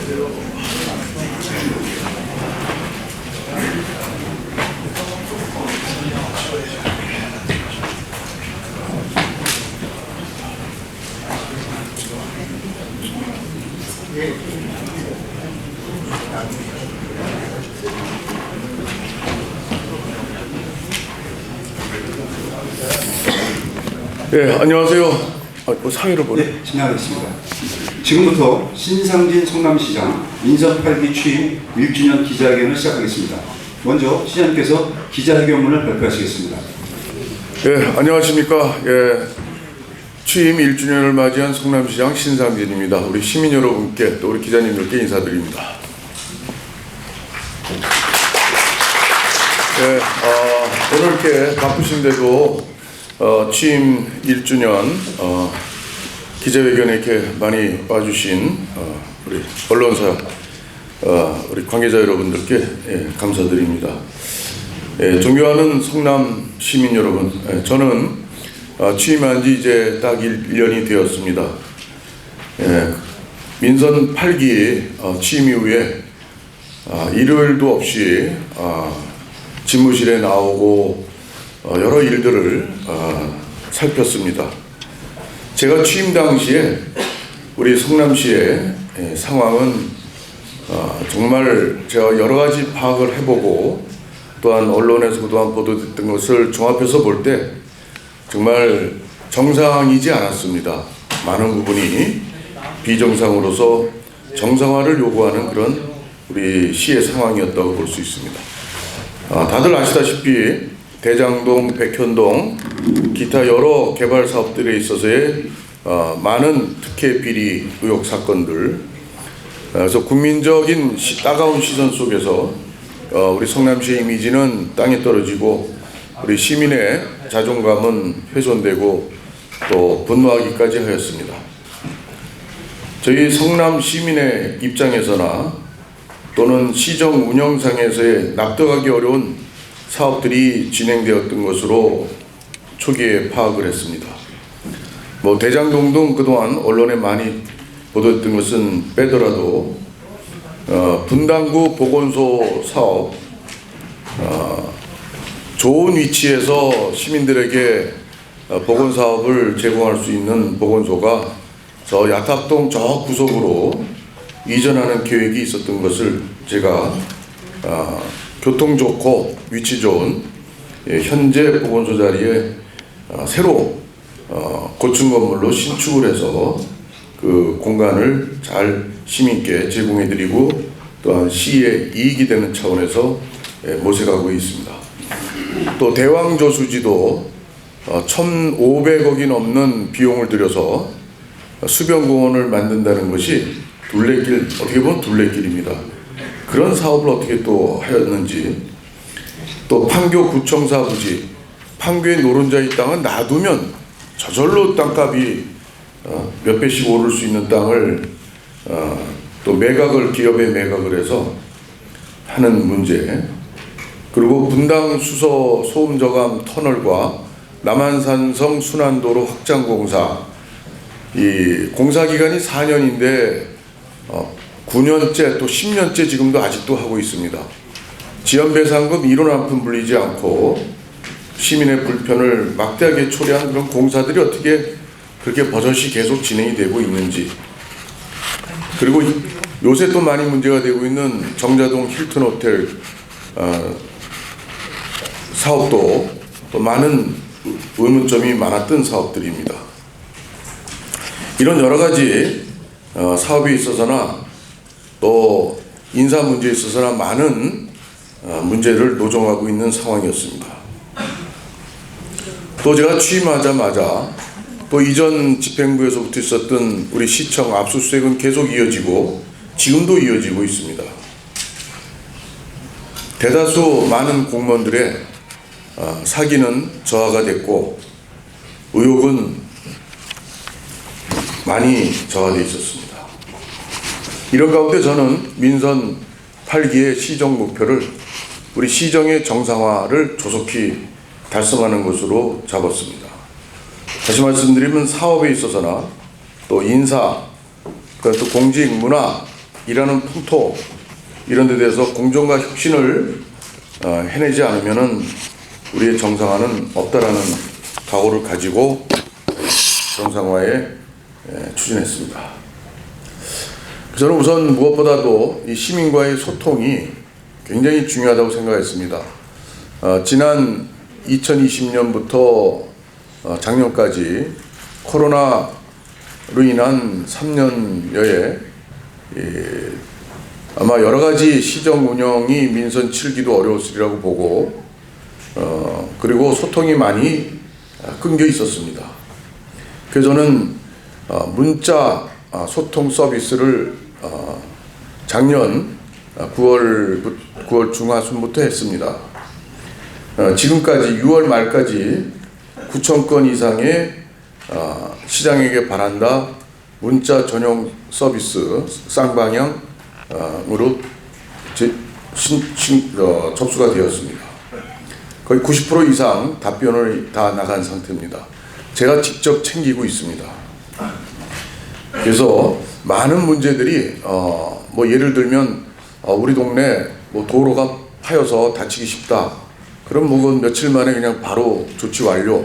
네, 안녕하세요. 상의를 보내. 네, 진행하겠습니다. 지금부터 신상진 성남시장 인사 8기 취임 1주년 기자회견을 시작하겠습니다. 먼저 시장님께서 기자회견문을 발표하시겠습니다. 네, 안녕하십니까. 예, 취임 1주년을 맞이한 성남시장 신상진입니다. 우리 시민 여러분께 또 우리 기자님들께 인사드립니다. 네, 오늘 이렇게 바쁘신데도 취임 1주년 기자회견에 이렇게 많이 와주신 우리 언론사 우리 관계자 여러분들께 감사드립니다. 존경하는 성남 시민 여러분, 저는 취임한 지 이제 딱 1년이 되었습니다. 민선 8기 취임 이후에 일요일도 없이 집무실에 나오고 여러 일들을 살폈습니다. 제가 취임 당시에 우리 성남시의 상황은 정말 제가 여러 가지 파악을 해보고 또한 언론에서 그동안 보도됐던 것을 종합해서 볼 때 정말 정상이지 않았습니다. 많은 부분이 비정상으로서 정상화를 요구하는 그런 우리 시의 상황이었다고 볼 수 있습니다. 다들 아시다시피 대장동, 백현동, 기타 여러 개발 사업들에 있어서의 많은 특혜 비리 의혹 사건들, 그래서 국민적인 따가운 시선 속에서 우리 성남시의 이미지는 땅에 떨어지고 우리 시민의 자존감은 훼손되고 또 분노하기까지 하였습니다. 저희 성남 시민의 입장에서나 또는 시정 운영상에서의 납득하기 어려운 사업들이 진행되었던 것으로 초기에 파악을 했습니다. 대장동 등 그동안 언론에 많이 보도했던 것은 빼더라도 분당구 보건소 사업, 좋은 위치에서 시민들에게 보건사업을 제공할 수 있는 보건소가 저 야탑동 저 구석으로 이전하는 계획이 있었던 것을 제가 교통 좋고 위치 좋은 현재 보건소 자리에 새로 고층 건물로 신축을 해서 그 공간을 잘 시민께 제공해드리고 또한 시에 이익이 되는 차원에서 모색하고 있습니다. 또 대왕저수지도 1,500억이 넘는 비용을 들여서 수변공원을 만든다는 것이 둘레길, 어떻게 보면 둘레길입니다. 그런 사업을 어떻게 또 하였는지, 또 판교 구청사 부지, 판교의 노른자의 땅은 놔두면 저절로 땅값이 몇 배씩 오를 수 있는 땅을 또 매각을, 기업에 매각을 해서 하는 문제, 그리고 분당 수서 소음저감 터널과 남한산성 순환도로 확장공사, 이 공사기간이 4년인데 9년째 또 10년째 지금도 아직도 하고 있습니다. 지연배상금 1원 한 푼 불리지 않고 시민의 불편을 막대하게 초래한 그런 공사들이 어떻게 그렇게 버젓이 계속 진행이 되고 있는지, 그리고 요새 또 많이 문제가 되고 있는 정자동 힐튼 호텔 사업도 또 많은 의문점이 많았던 사업들입니다. 이런 여러 가지 사업에 있어서나 또 인사 문제에 있어서나 많은 문제를 노정하고 있는 상황이었습니다. 또 제가 취임하자마자 또 이전 집행부에서부터 있었던 우리 시청 압수수색은 계속 이어지고 지금도 이어지고 있습니다. 대다수 많은 공무원들의 사기는 저하가 됐고 의혹은 많이 저하되어 있었습니다. 이런 가운데 저는 민선 8기의 시정 목표를 우리 시정의 정상화를 조속히 달성하는 것으로 잡았습니다. 다시 말씀드리면 사업에 있어서나 또 인사, 또 공직, 문화, 일하는 풍토 이런 데 대해서 공정과 혁신을 해내지 않으면은 우리의 정상화는 없다라는 각오를 가지고 정상화에 추진했습니다. 저는 우선 무엇보다도 이 시민과의 소통이 굉장히 중요하다고 생각했습니다. 지난 2020년부터 작년까지 코로나로 인한 3년여에 아마 여러 가지 시정 운영이 민선 7기도 어려웠으리라고 보고 그리고 소통이 많이 끊겨 있었습니다. 그래서 저는 문자 소통 서비스를 작년 9월 중하순부터 했습니다. 지금까지 6월 말까지 9천 건 이상의 시장에게 바란다 문자 전용 서비스 쌍방향으로 접수가 되었습니다. 거의 90% 이상 답변을 다 나간 상태입니다. 제가 직접 챙기고 있습니다. 그래서 많은 문제들이 뭐 예를 들면 우리 동네 뭐 도로가 파여서 다치기 쉽다. 그럼 뭐 며칠 만에 그냥 바로 조치 완료.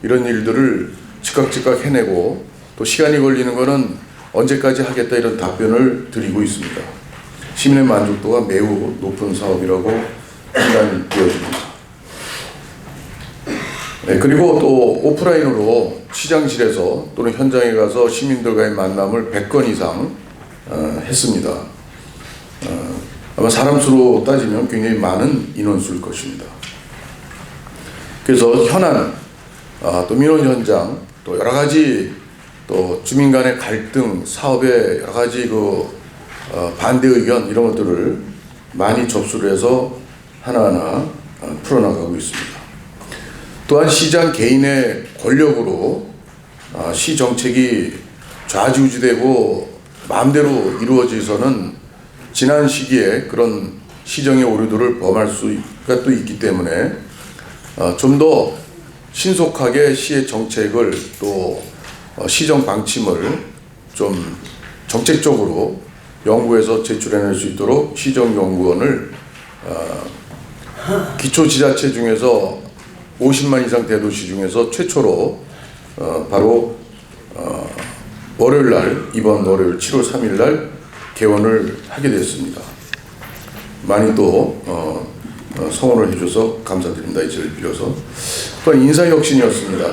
이런 일들을 즉각 해내고 또 시간이 걸리는 거는 언제까지 하겠다 이런 답변을 드리고 있습니다. 시민의 만족도가 매우 높은 사업이라고 판단이 되어집니다. 네, 그리고 또 오프라인으로 시장실에서 또는 현장에 가서 시민들과의 만남을 100건 이상 했습니다. 아마 사람 수로 따지면 굉장히 많은 인원수일 것입니다. 그래서 현안, 또 민원 현장, 또 여러 가지 또 주민 간의 갈등, 사업의 여러 가지 반대 의견 이런 것들을 많이 접수를 해서 하나하나 풀어나가고 있습니다. 또한 시장 개인의 권력으로 시 정책이 좌지우지되고 마음대로 이루어져서는 지난 시기에 그런 시정의 오류들을 범할 수가 또 있기 때문에 좀 더 신속하게 시의 정책을 또 시정 방침을 좀 정책적으로 연구해서 제출해낼 수 있도록 시정연구원을 기초지자체 중에서 50만 이상 대도시 중에서 최초로 바로 월요일 날 이번 월요일 7월 3일 날 개원을 하게 됐습니다. 많이 또 성원을 해줘서 감사드립니다. 이 자리를 빌어서. 또한 인사혁신이었습니다.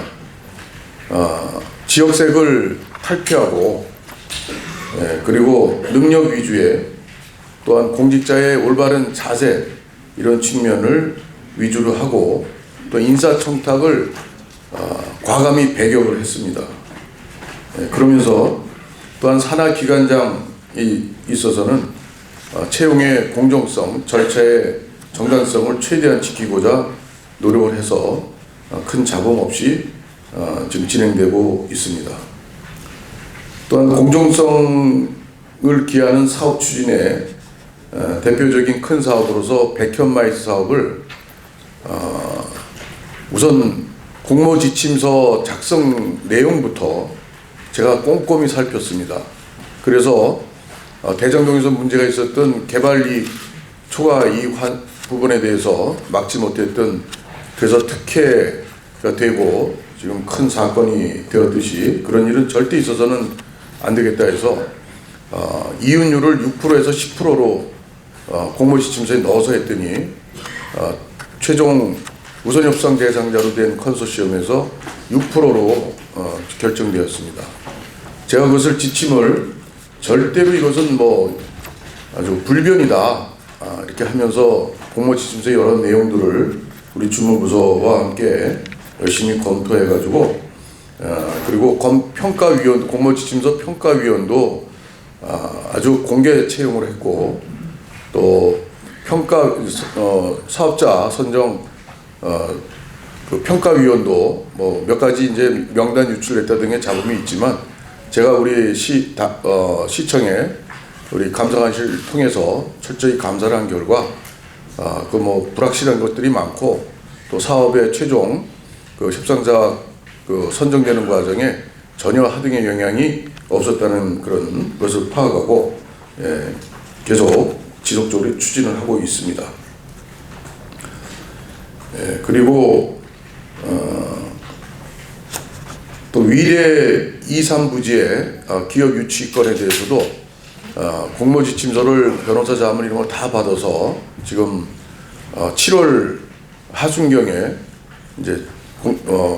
지역색을 탈피하고 그리고 능력 위주의 또한 공직자의 올바른 자세 이런 측면을 위주로 하고 또 인사청탁을 과감히 배격을 했습니다. 그러면서 또한 산하기관장이 있어서는 채용의 공정성, 절차의 정당성을 최대한 지키고자 노력을 해서 큰 잡음 없이 지금 진행되고 있습니다. 또한 공정성을 기하는 사업 추진에 대표적인 큰 사업으로서 백현마이스 사업을 우선 공모지침서 작성 내용부터 제가 꼼꼼히 살폈습니다. 그래서 대장동에서 문제가 있었던 개발이익 초과 이익 부분에 대해서 막지 못했던 그래서 특혜가 되고 지금 큰 사건이 되었듯이 그런 일은 절대 있어서는 안 되겠다 해서 이윤율을 6%에서 10%로 공모지침서에 넣어서 했더니 최종 우선협상 대상자로 된 컨소시엄에서 6%로 결정되었습니다. 제가 그것을 지침을 절대로 이것은 뭐 아주 불변이다 이렇게 하면서 공모지침서의 여러 내용들을 우리 주무부서와 함께 열심히 검토해가지고 그리고 평가위원 공모지침서 평가위원도 아주 공개 채용을 했고 또 평가 사업자 선정 그 평가위원도 뭐 몇 가지 이제 명단 유출했다 등의 잡음이 있지만 제가 우리 시청에 우리 감사관실 통해서 철저히 감사를 한 결과 그 뭐 불확실한 것들이 많고 또 사업의 최종 그 협상자 그 선정되는 과정에 전혀 하등의 영향이 없었다는 그런 것을 파악하고 계속 지속적으로 추진을 하고 있습니다. 그리고 또 위례 2, 3부지의 기업 유치건에 대해서도 공모지침서를 변호사 자문 이런 걸 다 받아서 지금 7월 하순경에 이제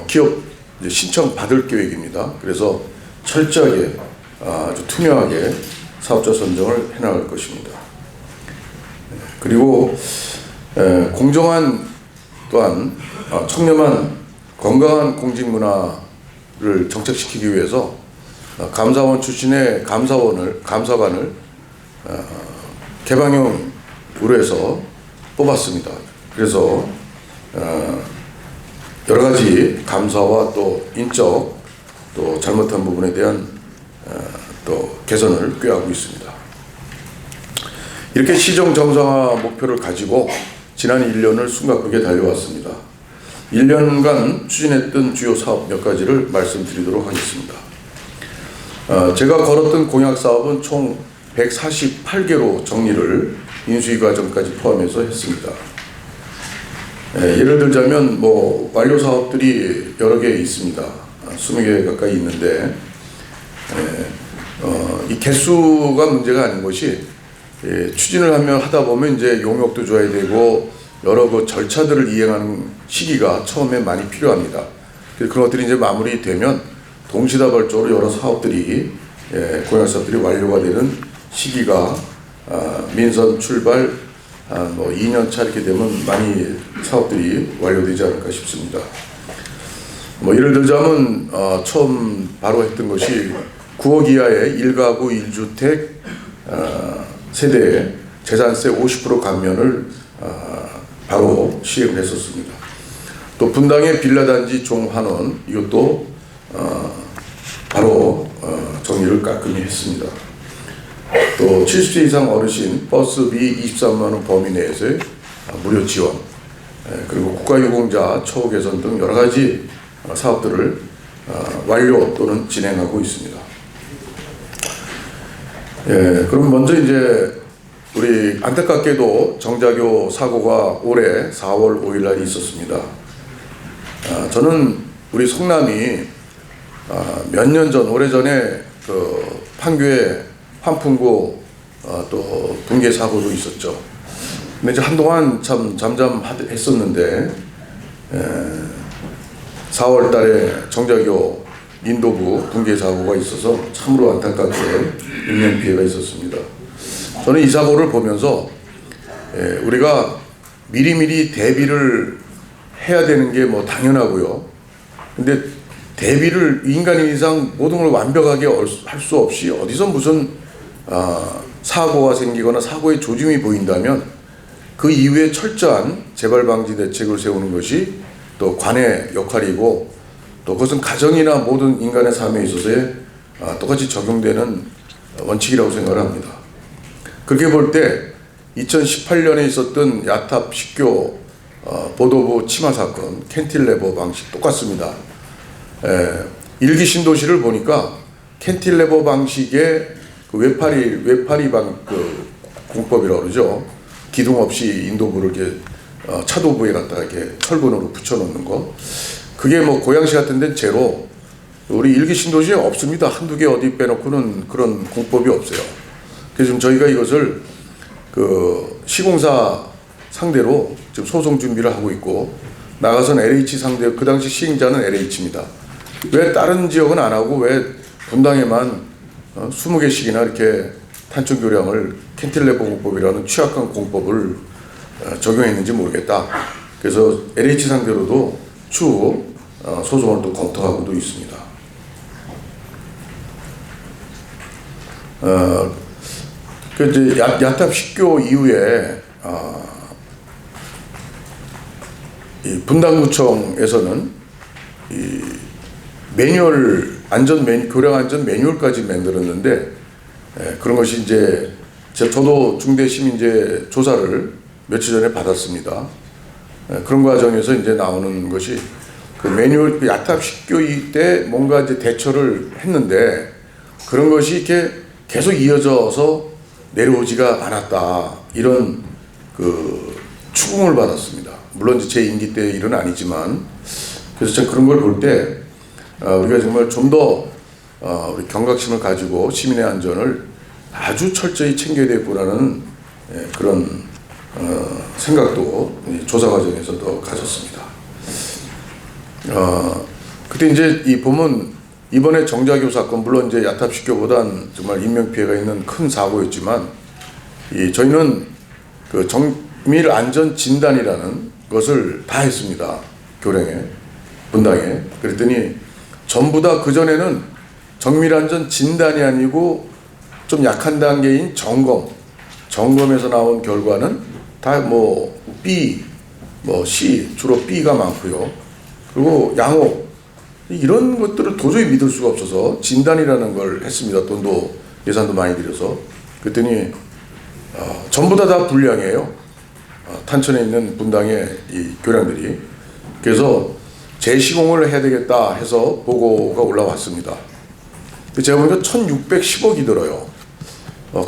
기업 이제 신청 받을 계획입니다. 그래서 철저하게 아주 투명하게 사업자 선정을 해나갈 것입니다. 그리고 공정한 또한 청렴한 건강한 공직 문화를 정착시키기 위해서 감사원 출신의 감사관을 개방형으로 해서 뽑았습니다. 그래서 여러 가지 감사와 또 인적 또 잘못한 부분에 대한 또 개선을 꾀하고 있습니다. 이렇게 시정 정상화 목표를 가지고 지난 1년을 숨가쁘게 달려왔습니다. 1년간 추진했던 주요 사업 몇 가지를 말씀드리도록 하겠습니다. 제가 걸었던 공약 사업은 총 148개로 정리를 인수위 과정까지 포함해서 했습니다. 예를 들자면 뭐 완료 사업들이 여러 개 있습니다. 20개 가까이 있는데 이 개수가 문제가 아닌 것이 추진을 하다 보면 이제 용역도 줘야 되고 여러 그 절차들을 이행하는 시기가 처음에 많이 필요합니다. 그래서 그런 것들이 이제 마무리되면 동시다발적으로 여러 사업들이 공약 사업들이 완료가 되는 시기가 민선 출발 뭐 2년 차 이렇게 되면 많이 사업들이 완료되지 않을까 싶습니다. 뭐 예를 들자면 처음 바로 했던 것이 9억 이하의 1가구 1주택 세대에 재산세 50% 감면을 바로 시행을 했었습니다. 또 분당의 빌라단지 종환원 이것도 바로 정리를 깔끔히 했습니다. 또 70세 이상 어르신 버스비 23만 원 범위 내에서의 무료 지원, 그리고 국가유공자 처우 개선 등 여러 가지 사업들을 완료 또는 진행하고 있습니다. 그럼 먼저 이제 우리 안타깝게도 정자교 사고가 올해 4월 5일 날 있었습니다. 저는 우리 성남이 몇 년 전, 오래전에 그 판교에 환풍구 또 붕괴 사고도 있었죠. 근데 이제 한동안 참 잠잠했었는데 4월 달에 정자교 인도부 붕괴 사고가 있어서 참으로 안타깝게 인명 피해가 있었습니다. 저는 이 사고를 보면서 우리가 미리미리 대비를 해야 되는 게 뭐 당연하고요. 근데 대비를 인간인 이상 모든 걸 완벽하게 할 수 없이 어디서 무슨 사고가 생기거나 사고의 조짐이 보인다면 그 이후에 철저한 재발 방지 대책을 세우는 것이 또 관의 역할이고 또 그것은 가정이나 모든 인간의 삶에 있어서의 똑같이 적용되는 원칙이라고 생각을 합니다. 그렇게 볼 때 2018년에 있었던 야탑 식교 보도부 침하 사건 캔틸레버 방식 똑같습니다. 일기 신도시를 보니까 캔틸레버 방식의 그 외파리 공법이라고 그러죠. 기둥 없이 인도부를 이렇게 차도부에 갖다가 이렇게 철근으로 붙여놓는 거. 그게 뭐 고양시 같은 데는 제로, 우리 일기 신도시에 없습니다. 한두 개 어디 빼놓고는 그런 공법이 없어요. 그래서 지금 저희가 이것을 그 시공사 상대로 지금 소송 준비를 하고 있고 나가서는 LH 상대, 그 당시 시행자는 LH입니다. 왜 다른 지역은 안 하고 왜 분당에만 20개씩이나 이렇게 탄천 교량을 캔틸레버 공법이라는 취약한 공법을 적용했는지 모르겠다. 그래서 LH 상대로도 추후 소송을 또 검토하고도 있습니다. 그 이제 야탑 식교 이후에 이 분당구청에서는 이 매뉴얼 교량 안전 매뉴얼까지 만들었는데 그런 것이 이제 저도 중대시민제 조사를 며칠 전에 받았습니다. 그런 과정에서 이제 나오는 것이 그 매뉴얼 야탑 식교 때 뭔가 이제 대처를 했는데 그런 것이 이렇게 계속 이어져서 내려오지가 않았다, 이런 그 추궁을 받았습니다. 물론 제 임기 때 일은 아니지만. 그래서 제가 그런 걸 볼 때 우리가 정말 좀 더 우리 경각심을 가지고 시민의 안전을 아주 철저히 챙겨야 되겠구나는 그런 생각도 조사 과정에서도 가졌습니다. 그때 이제 이 보면 이번에 정자교 사건, 물론 이제 야탑식교보단 정말 인명피해가 있는 큰 사고였지만, 저희는 그 정밀 안전 진단이라는 것을 다 했습니다. 교량에, 분당에. 그랬더니 전부 다 그전에는 정밀 안전 진단이 아니고 좀 약한 단계인 점검에서 나온 결과는 다 뭐 B, 뭐 C, 주로 B가 많고요. 그리고 양호, 이런 것들을 도저히 믿을 수가 없어서 진단이라는 걸 했습니다. 돈도 예산도 많이 들여서. 그랬더니 전부 다 불량이에요. 탄천에 있는 분당의 이 교량들이. 그래서 재시공을 해야 되겠다 해서 보고가 올라왔습니다. 제가 보니까 1,610억이 들어요.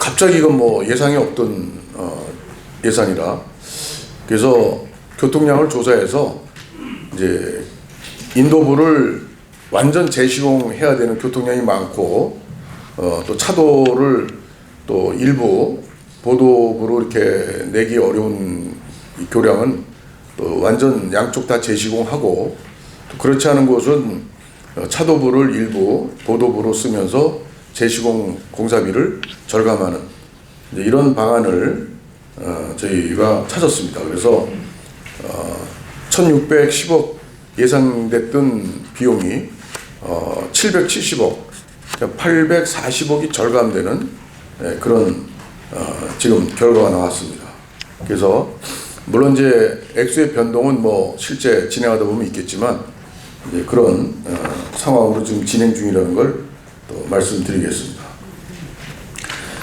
갑자기 이건 뭐 예상이 없던 예산이라. 그래서 교통량을 조사해서 이제 인도부를 완전 재시공해야 되는 교통량이 많고, 또 차도를 또 일부 보도부로 이렇게 내기 어려운 이 교량은 또 완전 양쪽 다 재시공하고, 또 그렇지 않은 곳은 차도부를 일부 보도부로 쓰면서 재시공 공사비를 절감하는 이런 방안을 저희가 찾았습니다. 그래서 1,610억 예상됐던 비용이 770억, 840억이 절감되는 그런 지금 결과가 나왔습니다. 그래서 물론 이제 액수의 변동은 뭐 실제 진행하다 보면 있겠지만, 이제 그런 상황으로 지금 진행 중이라는 걸 또 말씀드리겠습니다.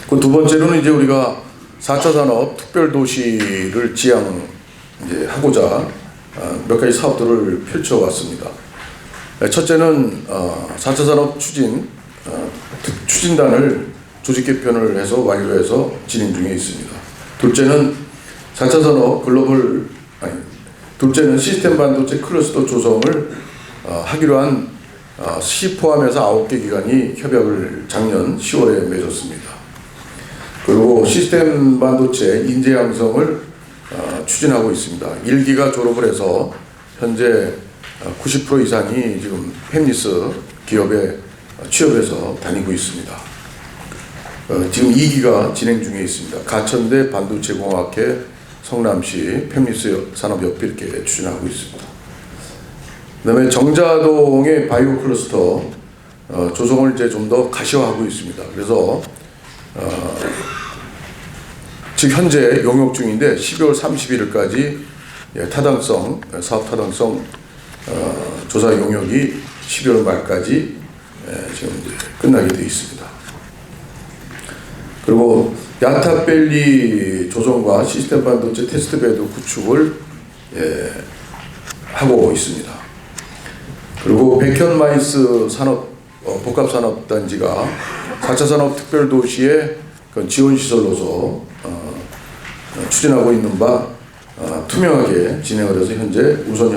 그 두 번째로는 이제 우리가 4차 산업 특별도시를 이제 하고자 몇 가지 사업들을 펼쳐왔습니다. 첫째는 4차 산업 추진단을 조직 개편을 해서 완료해서 진행 중에 있습니다. 둘째는 시스템 반도체 클러스터 조성을 하기로 한 시 포함해서 9개 기관이 협약을 작년 10월에 맺었습니다. 그리고 시스템 반도체 인재 양성을 추진하고 있습니다. 1기가 졸업을 해서 현재 90% 이상이 지금 팹리스 기업에 취업해서 다니고 있습니다. 지금 2기가 진행 중에 있습니다. 가천대 반도체공학회, 성남시 팹리스 산업협회 이렇게 추진하고 있습니다. 그다음에 정자동의 바이오 클러스터 조성을 이제 좀 더 가시화하고 있습니다. 그래서 지금 현재 용역 중인데 12월 31일까지 사업 타당성 조사 용역이 12월 말까지 지금 이제 끝나게 되어 있습니다. 그리고 야탑밸리 조성과 시스템 반도체 테스트베드 구축을 하고 있습니다. 그리고 백현마이스 복합산업단지가 4차 산업 특별도시의 지원시설로서 추진하고 있는 바 투명하게 진행을 해서 현재 우선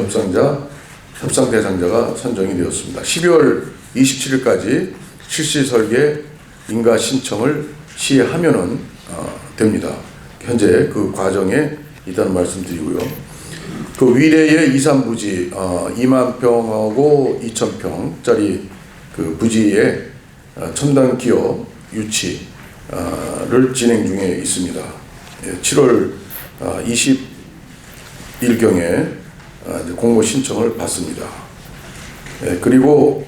협상 대상자가 선정이 되었습니다. 12월 27일까지 실시 설계 인가 신청을 시하면은 됩니다. 현재 그 과정에 있다는 말씀드리고요. 그 위례의 2, 3부지 2만 평하고 2,000평짜리 그 부지에 첨단 기업 유치를 진행 중에 있습니다. 7월 20일경에 공모 신청을 받습니다. 그리고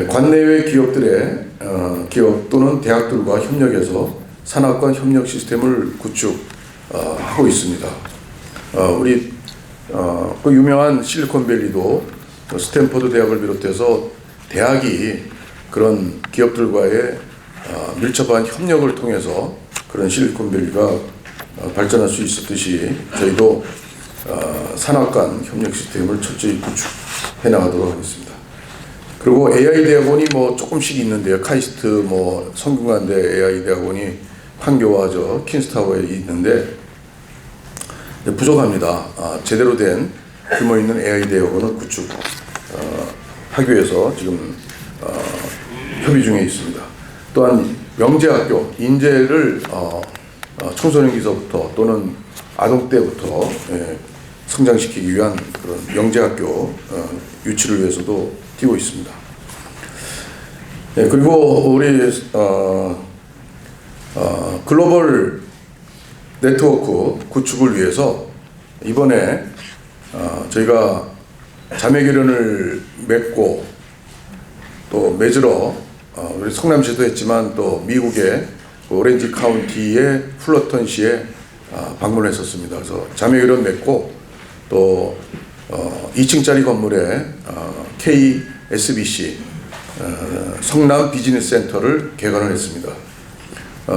관내외 기업 또는 대학들과 협력해서 산학관 협력 시스템을 구축하고 있습니다. 우리 그 유명한 실리콘밸리도 스탠퍼드 대학을 비롯해서 대학이 그런 기업들과의 밀접한 협력을 통해서 그런 실리콘밸리가 발전할 수 있었듯이 저희도 산학관 협력 시스템을 철저히 구축해 나가도록 하겠습니다. 그리고 AI 대학원이 뭐 조금씩 있는데요. 카이스트 성균관대 AI 대학원이 판교와 저 킹스타워에 있는데 부족합니다. 제대로 된 규모 있는 AI 대학원을 구축하기 위해서 지금 협의 중에 있습니다. 또한 영재학교, 인재를 청소년 기서부터 또는 아동 때부터 성장시키기 위한 그런 영재학교 유치를 위해서도 뛰고 있습니다. 그리고 우리 글로벌 네트워크 구축을 위해서 이번에 저희가 자매결연을 맺고 또 맺으러 우리 성남시도 했지만 또 미국의 오렌지 카운티의 플러턴시에 방문했었습니다. 그래서 자매결연 맺고 또 2층짜리 건물에 KSBC 성남 비즈니스 센터를 개관을 했습니다.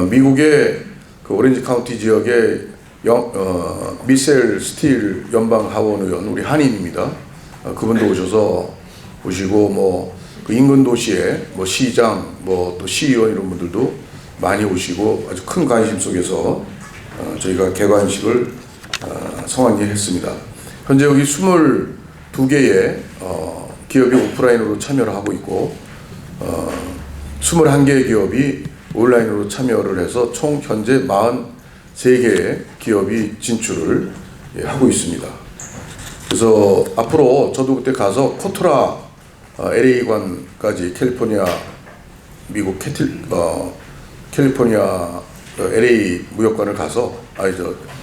미국의 그 오렌지 카운티 지역의 미셀 스틸 연방 하원 의원 우리 한인입니다. 그분도 오셔서 보시고 그 인근 도시에 시장 또 시의원 이런 분들도 많이 오시고 아주 큰 관심 속에서 저희가 개관식을 성황리에 했습니다. 현재 여기 22개의 기업이 오프라인으로 참여를 하고 있고 21개의 기업이 온라인으로 참여를 해서 총 현재 43개의 기업이 진출을 하고 있습니다. 그래서 앞으로 저도 그때 가서 코트라 LA관까지 캘리포니아 미국 캘리포니아 LA 무역관을 가서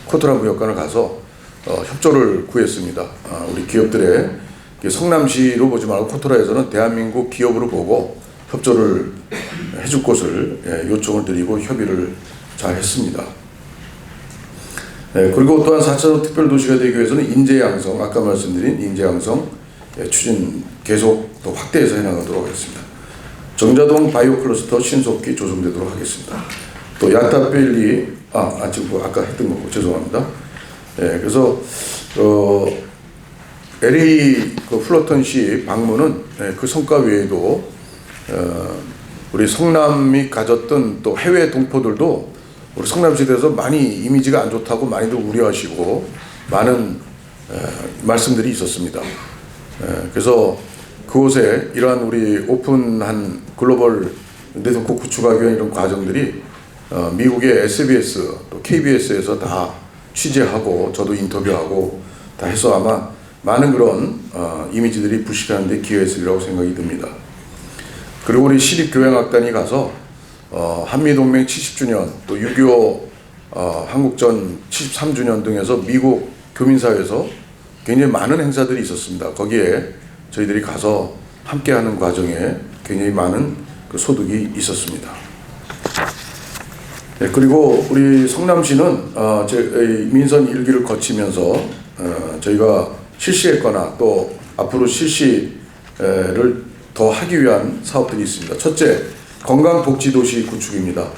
코트라 무역관을 가서 협조를 구했습니다. 우리 기업들의 성남시로 보지 말고 코트라에서는 대한민국 기업으로 보고 협조를 해줄 곳을 요청을 드리고 협의를 잘 했습니다. 그리고 또한 4차로 특별도시가 되기 위해서는 인재 양성, 아까 말씀드린 인재 양성 추진 계속 또 확대해서 해나가도록 하겠습니다. 정자동 바이오 클러스터 신속히 조성되도록 하겠습니다. 또 야타밸리, 지금 아까 했던 거고 죄송합니다. 그래서 LA 플러턴시 방문은 그 성과 외에도 우리 성남이 가졌던 또 해외 동포들도 우리 성남시에 대해서 많이 이미지가 안 좋다고 많이들 우려하시고 많은 말씀들이 있었습니다. 그래서 그곳에 이러한 우리 오픈한 글로벌 네트워크 구축하기 위한 이런 과정들이 미국의 SBS 또 KBS에서 다 취재하고 저도 인터뷰하고 다 해서 아마 많은 그런 이미지들이 부식하는 데 기여했으리라고 생각이 듭니다. 그리고 우리 시립교향악단이 가서 한미동맹 70주년 또 6.25 한국전 73주년 등에서 미국 교민사회에서 굉장히 많은 행사들이 있었습니다. 거기에 저희들이 가서 함께하는 과정에 굉장히 많은 그 소득이 있었습니다. 그리고 우리 성남시는 민선 1기를 거치면서 저희가 실시했거나 또 앞으로 실시를 더 하기 위한 사업들이 있습니다. 첫째, 건강복지도시 구축입니다.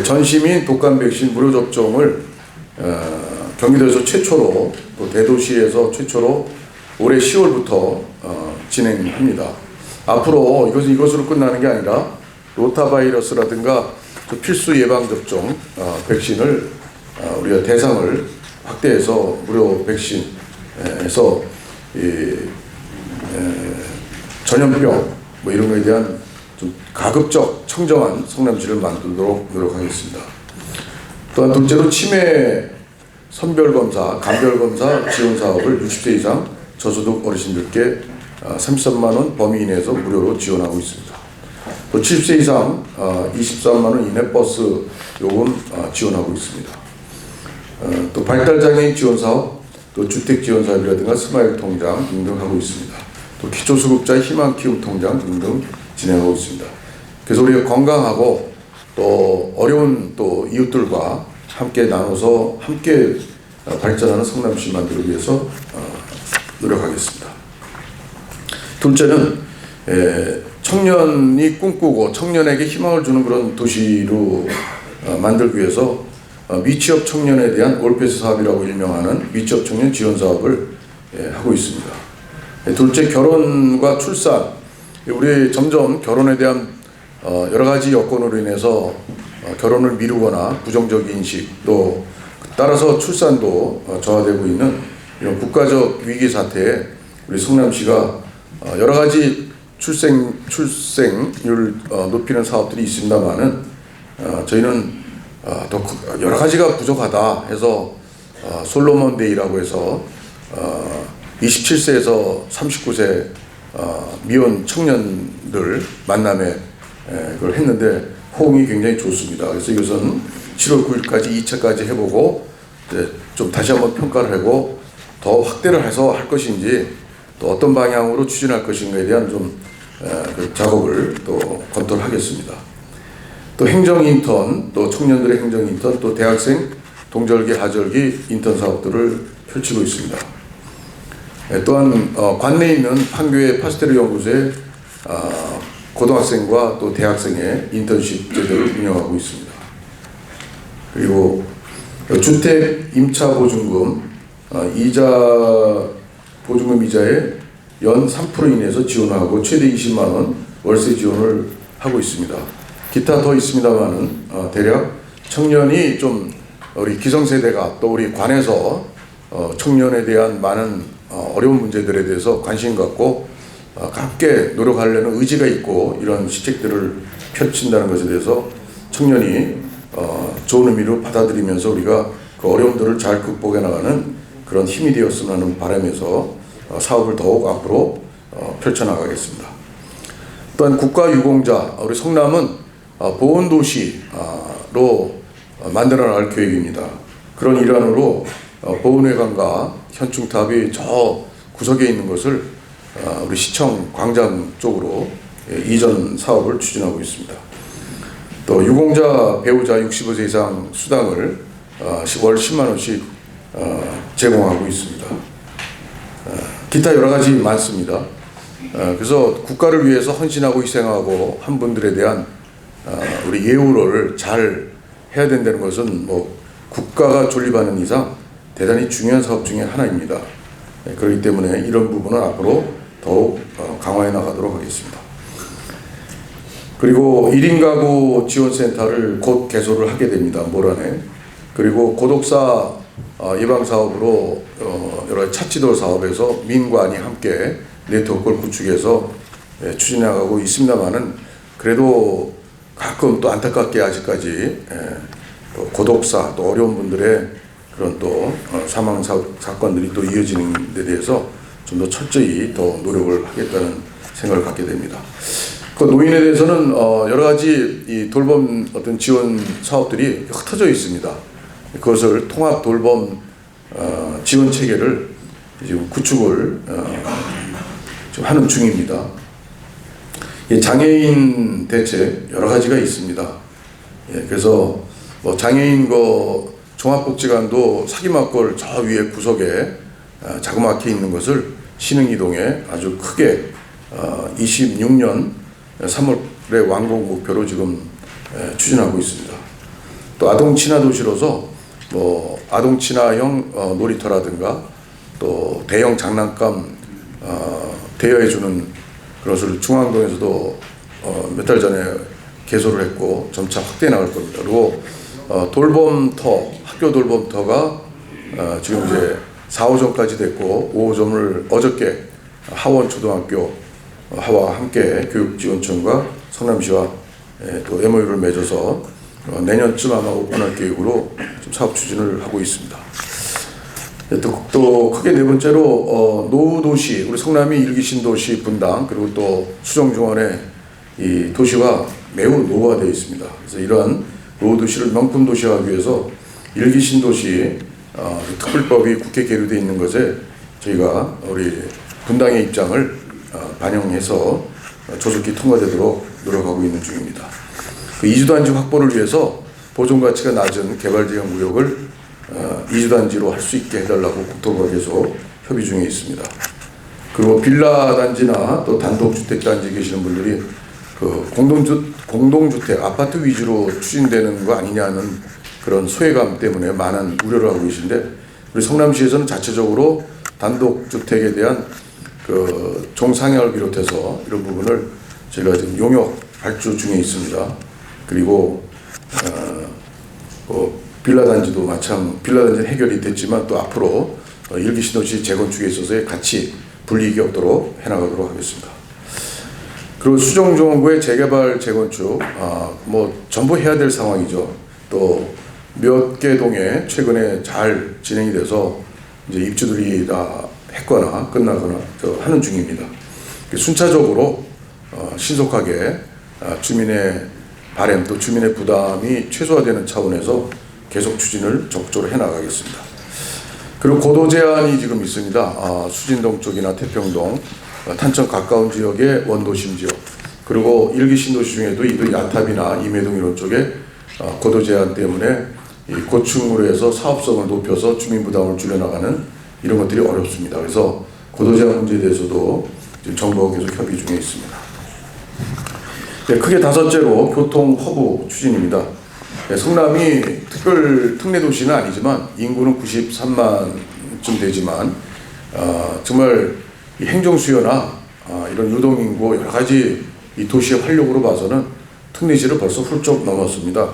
전시민 독감 백신 무료 접종을 경기도에서 최초로 또 대도시에서 최초로 올해 10월부터 진행합니다. 앞으로 이것으로 끝나는 게 아니라 로타바이러스라든가 필수 예방접종 백신을 우리가 대상을 확대해서 무료 백신에서 전염병 이런 거에 대한 좀 가급적 청정한 성남시를 만들도록 노력하겠습니다. 또한 둘째로 치매 선별검사, 간별검사 지원 사업을 60세 이상 저소득 어르신들께 33만 원 범위 이내에서 무료로 지원하고 있습니다. 또 70세 이상 23만 원 이내 버스 요금 지원하고 있습니다. 또 발달장애인 지원 사업, 또 주택 지원 사업이라든가 스마일 통장 등등 하고 있습니다. 또 기초수급자 희망 키움 통장 등등 진행하고 있습니다. 그래서 우리가 건강하고 또 어려운 또 이웃들과 함께 나눠서 함께 발전하는 성남시 만들기 위해서 노력하겠습니다. 둘째는 청년이 꿈꾸고 청년에게 희망을 주는 그런 도시로 만들기 위해서 미취업 청년에 대한 올패스 사업이라고 일명하는 미취업 청년 지원 사업을 하고 있습니다. 둘째, 결혼과 출산. 우리 점점 결혼에 대한 여러 가지 여건으로 인해서 결혼을 미루거나 부정적 인식, 또 따라서 출산도 저하되고 있는 이런 국가적 위기 사태에 우리 성남시가 여러 가지 출생률 높이는 사업들이 있습니다만은 저희는 더 여러 가지가 부족하다 해서 솔로몬 데이라고 해서 27세에서 39세 미혼 청년들 만남에 그걸 했는데 호응이 굉장히 좋습니다. 그래서 이것은 7월 9일까지 2차까지 해보고 좀 다시 한번 평가를 하고 더 확대를 해서 할 것인지 또 어떤 방향으로 추진할 것인가에 대한 좀 그 작업을 또 검토를 하겠습니다. 또 행정 인턴, 또 청년들의 행정 인턴, 또 대학생 동절기, 하절기 인턴 사업들을 펼치고 있습니다. 또한 관내에 있는 판교의 파스테르 연구소에 고등학생과 또 대학생의 인턴십 제도를 운영하고 있습니다. 그리고 주택 임차 보증금 보증금 이자에 연 3% 이내에서 지원하고 최대 20만 원 월세 지원을 하고 있습니다. 기타 더 있습니다만은 대략 청년이 좀 우리 기성세대가 또 우리 관에서 청년에 대한 많은 어려운 문제들에 대해서 관심 갖고 함께 노력하려는 의지가 있고 이런 시책들을 펼친다는 것에 대해서 청년이 좋은 의미로 받아들이면서 우리가 그 어려움들을 잘 극복해 나가는 그런 힘이 되었으면 하는 바람에서 사업을 더욱 앞으로 펼쳐나가겠습니다. 또한 국가유공자, 우리 성남은 보온도시로 만들어 나갈 계획입니다. 그런 일환으로 보훈회관과 현충탑이 저 구석에 있는 것을 우리 시청 광장 쪽으로 이전 사업을 추진하고 있습니다. 또 유공자 배우자 65세 이상 수당을 월 10만 원씩 제공하고 있습니다. 기타 여러 가지 많습니다. 그래서 국가를 위해서 헌신하고 희생하고 한 분들에 대한 우리 예우를 잘 해야 된다는 것은 뭐 국가가 존립하는 이상 대단히 중요한 사업 중에 하나입니다. 그렇기 때문에 이런 부분은 앞으로 더욱 강화해 나가도록 하겠습니다. 그리고 1인 가구 지원센터를 곧 개소를 하게 됩니다. 모란에. 그리고 고독사 예방사업으로 여러 차치도 사업에서 민관이 함께 네트워크를 구축해서 추진해가고 있습니다만은 그래도 가끔 또 안타깝게 아직까지 또 고독사 또 어려운 분들의 그런 또 사망 사건들이 또 이어지는 데 대해서 좀 더 철저히 더 노력을 하겠다는 생각을 갖게 됩니다. 그 노인에 대해서는 여러 가지 이 돌봄 어떤 지원 사업들이 흩어져 있습니다. 그것을 통합 돌봄 지원 체계를 지금 구축을 지금 하는 중입니다. 장애인 대책 여러 가지가 있습니다. 그래서 뭐 장애인 종합복지관도 사기막골 저 위에 구석에 자그맣게 있는 것을 신흥이동에 아주 크게 26년 3월에 완공 목표로 지금 추진하고 있습니다. 또 아동 친화 도시로서 뭐 아동 친화형 놀이터라든가 또 대형 장난감 대여해주는 그것을 중앙동에서도 몇 달 전에 개소를 했고 점차 확대해 나갈 겁니다. 그리고 돌봄터, 학교 돌봄터가 지금 이제 4, 5점까지 됐고 5점을 어저께 하원초등학교 와 함께 교육지원청과 성남시와 또 MOU를 맺어서 내년쯤 아마 오픈할 계획으로 좀 사업 추진을 하고 있습니다. 또 크게 네 번째로 노후도시, 우리 성남이 일기 신도시 분당 그리고 또 수정중원의 이 도시가 매우 노후화되어 있습니다. 그래서 이러한 노후도시를 명품 도시화하기 위해서 일기 신도시 특별법이 국회 계류되어 있는 것에 저희가 우리 분당의 입장을 반영해서 조속히 통과되도록 노력하고 있는 중입니다. 그 이주단지 확보를 위해서 보존가치가 낮은 개발지형 구역을 이주단지로 할 수 있게 해달라고 국토부가 계속 협의 중에 있습니다. 그리고 빌라 단지나 또 단독주택 단지 계시는 분들이 그 공동주택 아파트 위주로 추진되는 거 아니냐는 그런 소외감 때문에 많은 우려를 하고 계신데 우리 성남시에서는 자체적으로 단독주택에 대한 그 종상향을 비롯해서 이런 부분을 제가 지금 용역 발주 중에 있습니다. 그리고 빌라 단지도 빌라 단지는 해결이 됐지만 또 앞으로 일기 신도시 재건축에 있어서의 같이 불이익이 없도록 해나가도록 하겠습니다. 그리고 수정중원구의 재개발 재건축 전부 해야 될 상황이죠. 또 몇 개 동에 최근에 잘 진행이 돼서 이제 입주들이 다 했거나 끝나거나 하는 중입니다. 순차적으로 신속하게 주민의 바람 또 주민의 부담이 최소화되는 차원에서 계속 추진을 적극적으로 해나가겠습니다. 그리고 고도 제한이 지금 있습니다. 수진동 쪽이나 태평동, 탄천 가까운 지역의 원도심 지역, 그리고 일기 신도시 중에도 이 야탑이나 임해동 이런 쪽에 고도 제한 때문에 이 고층으로 해서 사업성을 높여서 주민 부담을 줄여나가는 이런 것들이 어렵습니다. 그래서 고도 제한 문제에 대해서도 지금 정부와 계속 협의 중에 있습니다. 네, 크게 다섯째로 교통 허브 추진입니다. 네, 성남이 특례 도시는 아니지만 인구는 93만쯤 되지만 정말 이 행정 수요나 이런 유동 인구 여러 가지 이 도시의 활력으로 봐서는 특례시를 벌써 훌쩍 넘었습니다.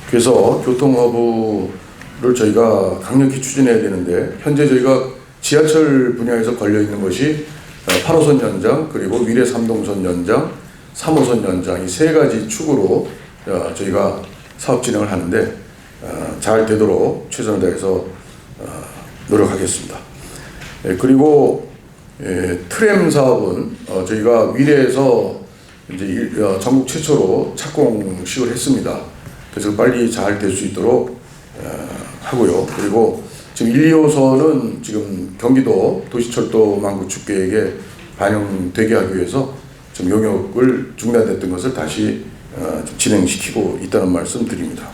그래서 교통 허브를 저희가 강력히 추진해야 되는데 현재 저희가 지하철 분야에서 걸려 있는 것이 8호선 연장, 그리고 위례 3동선 연장, 3호선 연장 이 세 가지 축으로 저희가 사업 진행을 하는데 잘 되도록 최선을 다해서 노력하겠습니다. 그리고 트램 사업은 저희가 위례에서 이제 전국 최초로 착공식을 했습니다. 그래서 빨리 잘 될 수 있도록 하고요. 그리고 지금 1, 2호선은 지금 경기도 도시철도 만구축 계획에 반영되게 하기 위해서 지금 용역을 중단됐던 것을 다시 진행시키고 있다는 말씀 드립니다.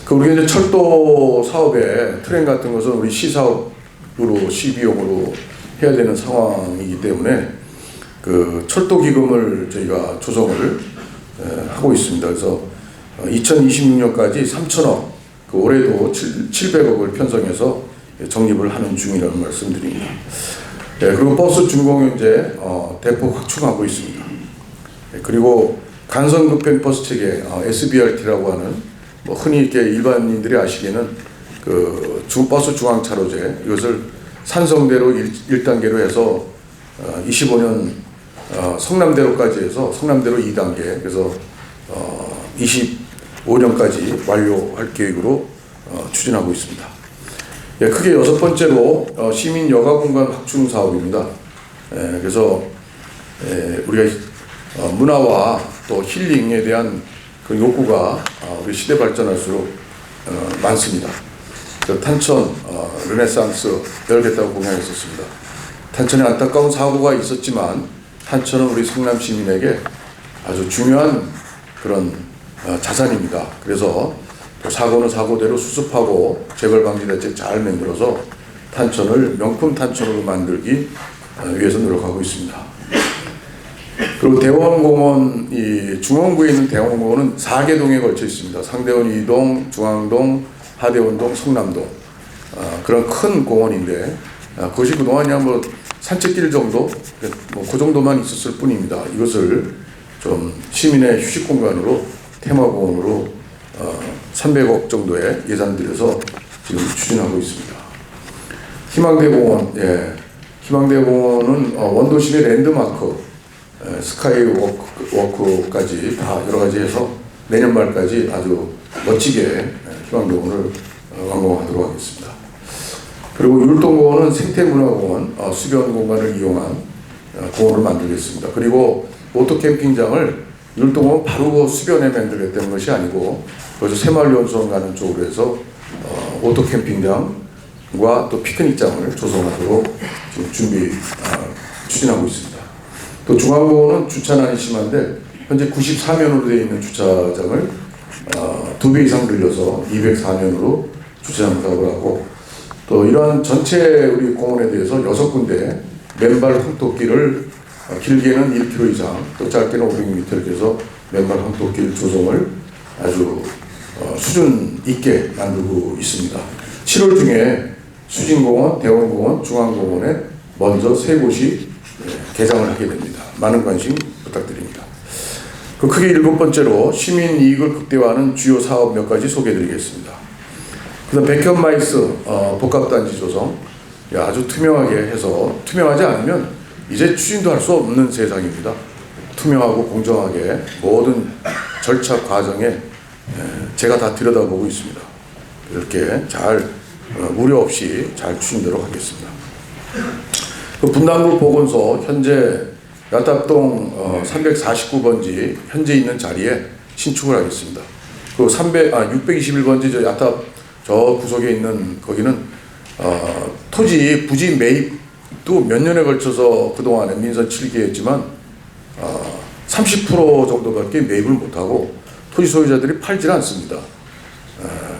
우리가 이제 철도 사업에 트램 같은 것은 우리 시사업으로 시비용으로 해야 되는 상황이기 때문에 그 철도 기금을 저희가 조성을 하고 있습니다. 그래서 2026년까지 3천억, 올해도 700억을 편성해서 적립을 하는 중이라는 말씀드립니다. 그리고 버스 준공연제 대폭 확충하고 있습니다. 그리고 간선급행 버스 체계 SBRT라고 하는 흔히 이렇게 일반인들이 아시기에는 그 버스 중앙차로제 이것을 산성대로 1단계로 해서 25년 성남대로까지 해서 성남대로 2단계 그래서 25년까지 완료할 계획으로 추진하고 있습니다. 크게 여섯 번째로 시민 여가 공간 확충 사업입니다. 그래서 우리가 문화와 또 힐링에 대한 그 욕구가 우리 시대 발전할수록 많습니다. 탄천 르네상스 열겠다고 공약했었습니다. 탄천에 안타까운 사고가 있었지만 탄천은 우리 성남 시민에게 아주 중요한 그런 자산입니다. 그래서 사고는 사고대로 수습하고 재발 방지 대책 잘 만들어서 탄천을 명품 탄천으로 만들기 위해서 노력하고 있습니다. 그리고 대원공원, 이 중원구에 있는 대원공원은 4개 동에 걸쳐 있습니다. 상대원 2동, 중앙동, 하대원동, 성남동 그런 큰 공원인데 그것이 그동안이야 산책길 정도 그 정도만 있었을 뿐입니다. 이것을 좀 시민의 휴식 공간으로 테마공원으로 300억 정도의 예산 들여서 지금 추진하고 있습니다. 희망대공원, 희망대공원은 원도심의 랜드마크, 스카이워크까지 다 여러 가지 해서 내년 말까지 아주 멋지게 희망대공원을 완공하도록 하겠습니다. 그리고 율동공원은 생태문화공원, 수변 공간을 이용한 공원을 만들겠습니다. 그리고 오토캠핑장을 율동공원 바로 수변에 만들겠다는 것이 아니고 거기서 새마을연수원 가는 쪽으로 해서 오토캠핑장과 또 피크닉장을 조성하도록 지금 추진하고 있습니다. 또 중앙공원은 주차난이 심한데 현재 94면으로 되어 있는 주차장을 2배 이상 늘려서 204면으로 주차장 사업을 하고 또 이러한 전체 우리 공원에 대해서 6군데 맨발 황토길을 길게는 1km 이상 또 짧게는 500m 이렇게 해서 맨발 황토길 조성을 아주 수준 있게 만들고 있습니다. 7월 중에 수진공원, 대원공원, 중앙공원에 먼저 3곳이 개장을 하게 됩니다. 많은 관심 부탁드립니다. 그 크게 7번째로 시민 이익을 극대화하는 주요 사업 몇 가지 소개해드리겠습니다. 그다음 백현마이스 복합단지 조성, 아주 투명하게 해서, 투명하지 않으면 이제 추진도 할 수 없는 세상입니다. 투명하고 공정하게 모든 절차 과정에 제가 다 들여다보고 있습니다. 이렇게 잘 우려 없이 잘 추진되도록 하겠습니다. 그 분당구 보건소 현재 야탑동 349번지 현재 있는 자리에 신축을 하겠습니다. 그 621번지 저 야탑 저 구석에 있는 거기는 토지 부지 매입도 몇 년에 걸쳐서 그동안에 민선 7기 했지만 30% 정도밖에 매입을 못하고 토지 소유자들이 팔질 않습니다.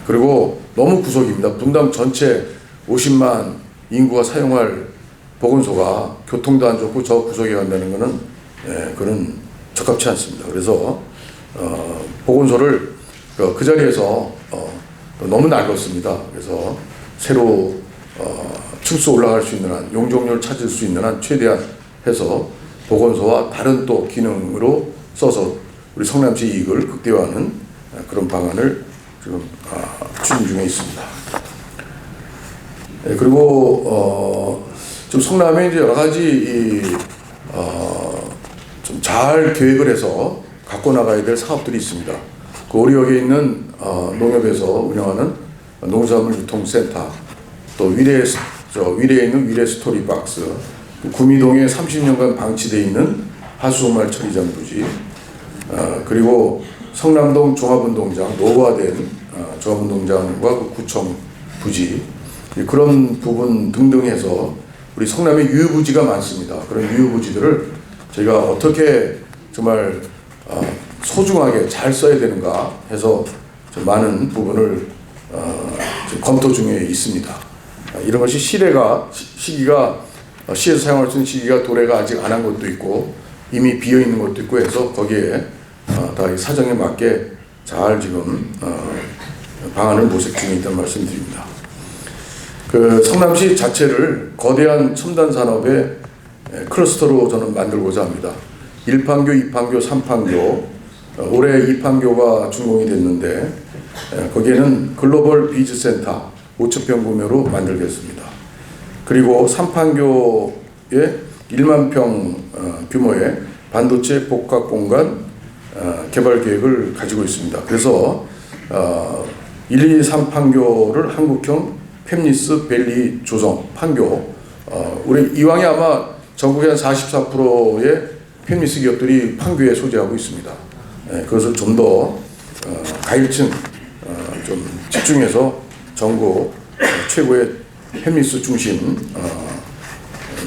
그리고 너무 구석입니다. 분당 전체 50만 인구가 사용할 보건소가 교통도 안 좋고 저 구석에 간다는 것은 그건 적합치 않습니다. 그래서 보건소를 그 자리에서 너무 낡았습니다. 그래서 새로 층수 올라갈 수 있는 한, 용적률 찾을 수 있는 한 최대한 해서 보건소와 다른 또 기능으로 써서 우리 성남시 이익을 극대화하는 그런 방안을 지금 추진 중에 있습니다. 그리고 좀 성남에 이제 여러 가지 좀 잘 계획을 해서 갖고 나가야 될 사업들이 있습니다. 그 오리역에 있는 농협에서 운영하는 농수산물 유통센터, 또 위례에 있는 위례 스토리박스, 구미동에 30년간 방치되어 있는 하수속말 처리장 부지, 그리고 성남동 종합운동장, 노후화된 종합운동장과 그 구청 부지, 그런 부분 등등 해서 우리 성남에 유휴부지가 많습니다. 그런 유휴부지들을 저희가 어떻게 정말 소중하게 잘 써야 되는가 해서 좀 많은 부분을 지금 검토 중에 있습니다. 이런 것이 시기가 시에서 사용할 수 있는 시기가 도래가 아직 안 한 것도 있고 이미 비어 있는 것도 있고 해서 거기에 다 사정에 맞게 잘 지금 방안을 모색 중에 있다는 말씀드립니다. 그 성남시 자체를 거대한 첨단 산업의 클러스터로 저는 만들고자 합니다. 1판교, 2판교, 3판교, 올해 2판교가 준공이 됐는데 거기에는 글로벌 비즈센터 5,000평 구매로 만들겠습니다. 그리고 3판교에 1만 평 규모의 반도체 복합 공간 개발 계획을 가지고 있습니다. 그래서 1, 2, 3판교를 한국형 팹리스 밸리 조성 판교, 우리 이왕에 아마 전국의 한 44%의 팹리스 기업들이 판교에 소재하고 있습니다. 그것을 좀 더 가일층 좀 집중해서 전국 최고의 팹리스 중심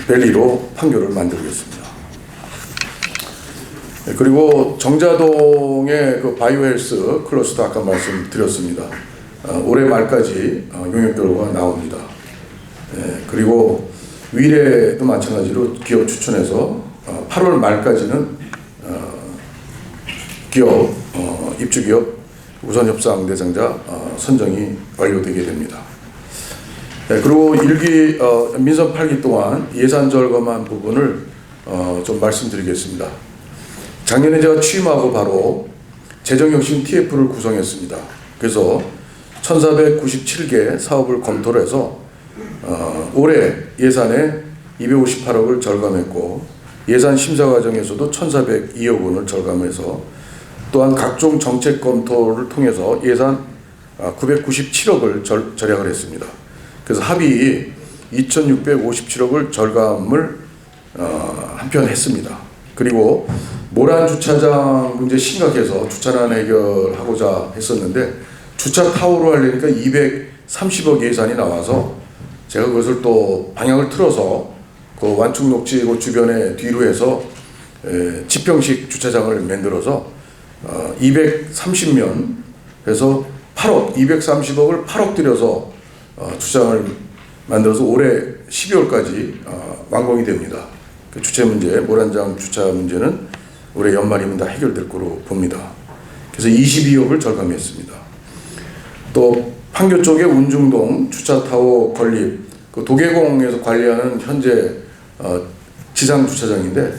밸리로 판교를 만들겠습니다. 그리고 정자동의 그 바이오헬스 클러스터 아까 말씀드렸습니다. 올해 말까지 용역 결과가 나옵니다. 그리고 위례도 마찬가지로 기업 추천해서 8월 말까지는 기업 입주기업 우선 협상 대상자 선정이 완료되게 됩니다. 그리고 민선 8기 동안 예산 절감한 부분을 좀 말씀드리겠습니다. 작년에 제가 취임하고 바로 재정혁신 TF를 구성했습니다. 그래서 1,497개 사업을 검토를 해서 올해 예산에 258억을 절감했고 예산 심사 과정에서도 1,402억 원을 절감해서 또한 각종 정책 검토를 통해서 예산 997억을 절약을 했습니다. 그래서 합의 2,657억을 절감을 한편 했습니다. 그리고 모란 주차장 문제 심각해서 주차난 해결하고자 했었는데 주차 타워로 하려니까 230억 예산이 나와서 제가 그것을 또 방향을 틀어서 그 완충 녹지 그 주변에 뒤로 해서 지평식 주차장을 만들어서 230면 해서 8억, 230억을 8억 들여서 주차장을 만들어서 올해 12월까지 완공이 됩니다. 그 주차 문제, 모란장 주차 문제는 올해 연말이면 다 해결될 거로 봅니다. 그래서 22억을 절감했습니다. 또 판교 쪽에 운중동 주차타워 건립, 그 도계공에서 관리하는 현재 지상 주차장인데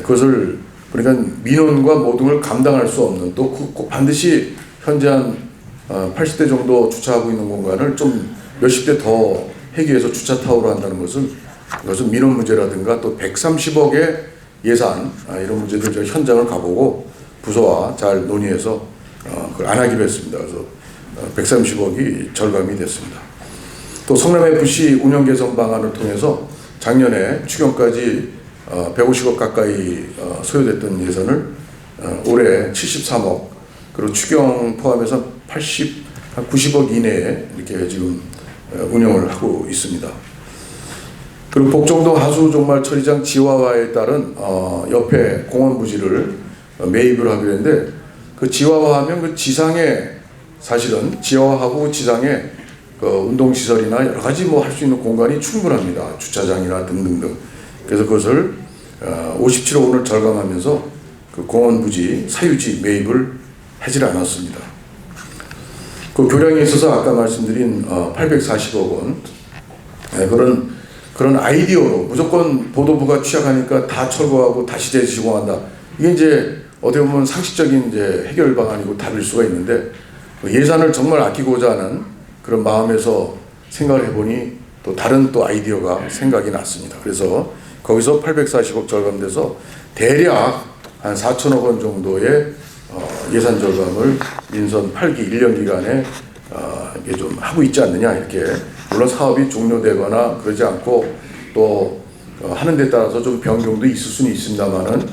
그것을 그러니까 민원과 모든 걸 감당할 수 없는 또 꼭 반드시 현재 한 80대 정도 주차하고 있는 공간을 좀 몇십 대 더 하기 위해서 주차 타워로 한다는 것은 이것은 민원 문제라든가 또 130억의 예산 이런 문제들 저희 현장을 가보고 부서와 잘 논의해서 그걸 안 하기로 했습니다. 그래서 130억이 절감이 됐습니다. 또 성남FC 운영 개선 방안을 통해서 작년에 추경까지 150억 가까이 소요됐던 예산을 올해 73억 그리고 추경 포함해서 90억 이내에 이렇게 지금 운영을 하고 있습니다. 그리고 복정동 하수종말 처리장 지하화에 따른 옆에 공원 부지를 매입을 하기로 했는데 그 지하화하면 그 지상에 사실은 지하화하고 지상에 그 운동시설이나 여러 가지 뭐 할 수 있는 공간이 충분합니다. 주차장이나 등등등. 그래서 그것을 57억 원을 절감하면서 그 공원 부지 사유지 매입을 하질 않았습니다. 그 교량에 있어서 아까 말씀드린 840억 원 그런 아이디어로 무조건 보도부가 취약하니까 다 철거하고 다시 재시공한다. 이게 이제 어떻게 보면 상식적인 이제 해결 방안이고 답일 수가 있는데 예산을 정말 아끼고자 하는 그런 마음에서 생각을 해보니 또 다른 또 아이디어가 생각이 났습니다. 그래서 거기서 840억 절감돼서 대략 한 4천억 원 정도의 예산 절감을 민선 8기 1년 기간에 이게 좀 하고 있지 않느냐 이렇게. 물론 사업이 종료되거나 그러지 않고 또 하는 데 따라서 좀 변경도 있을 수는 있습니다만은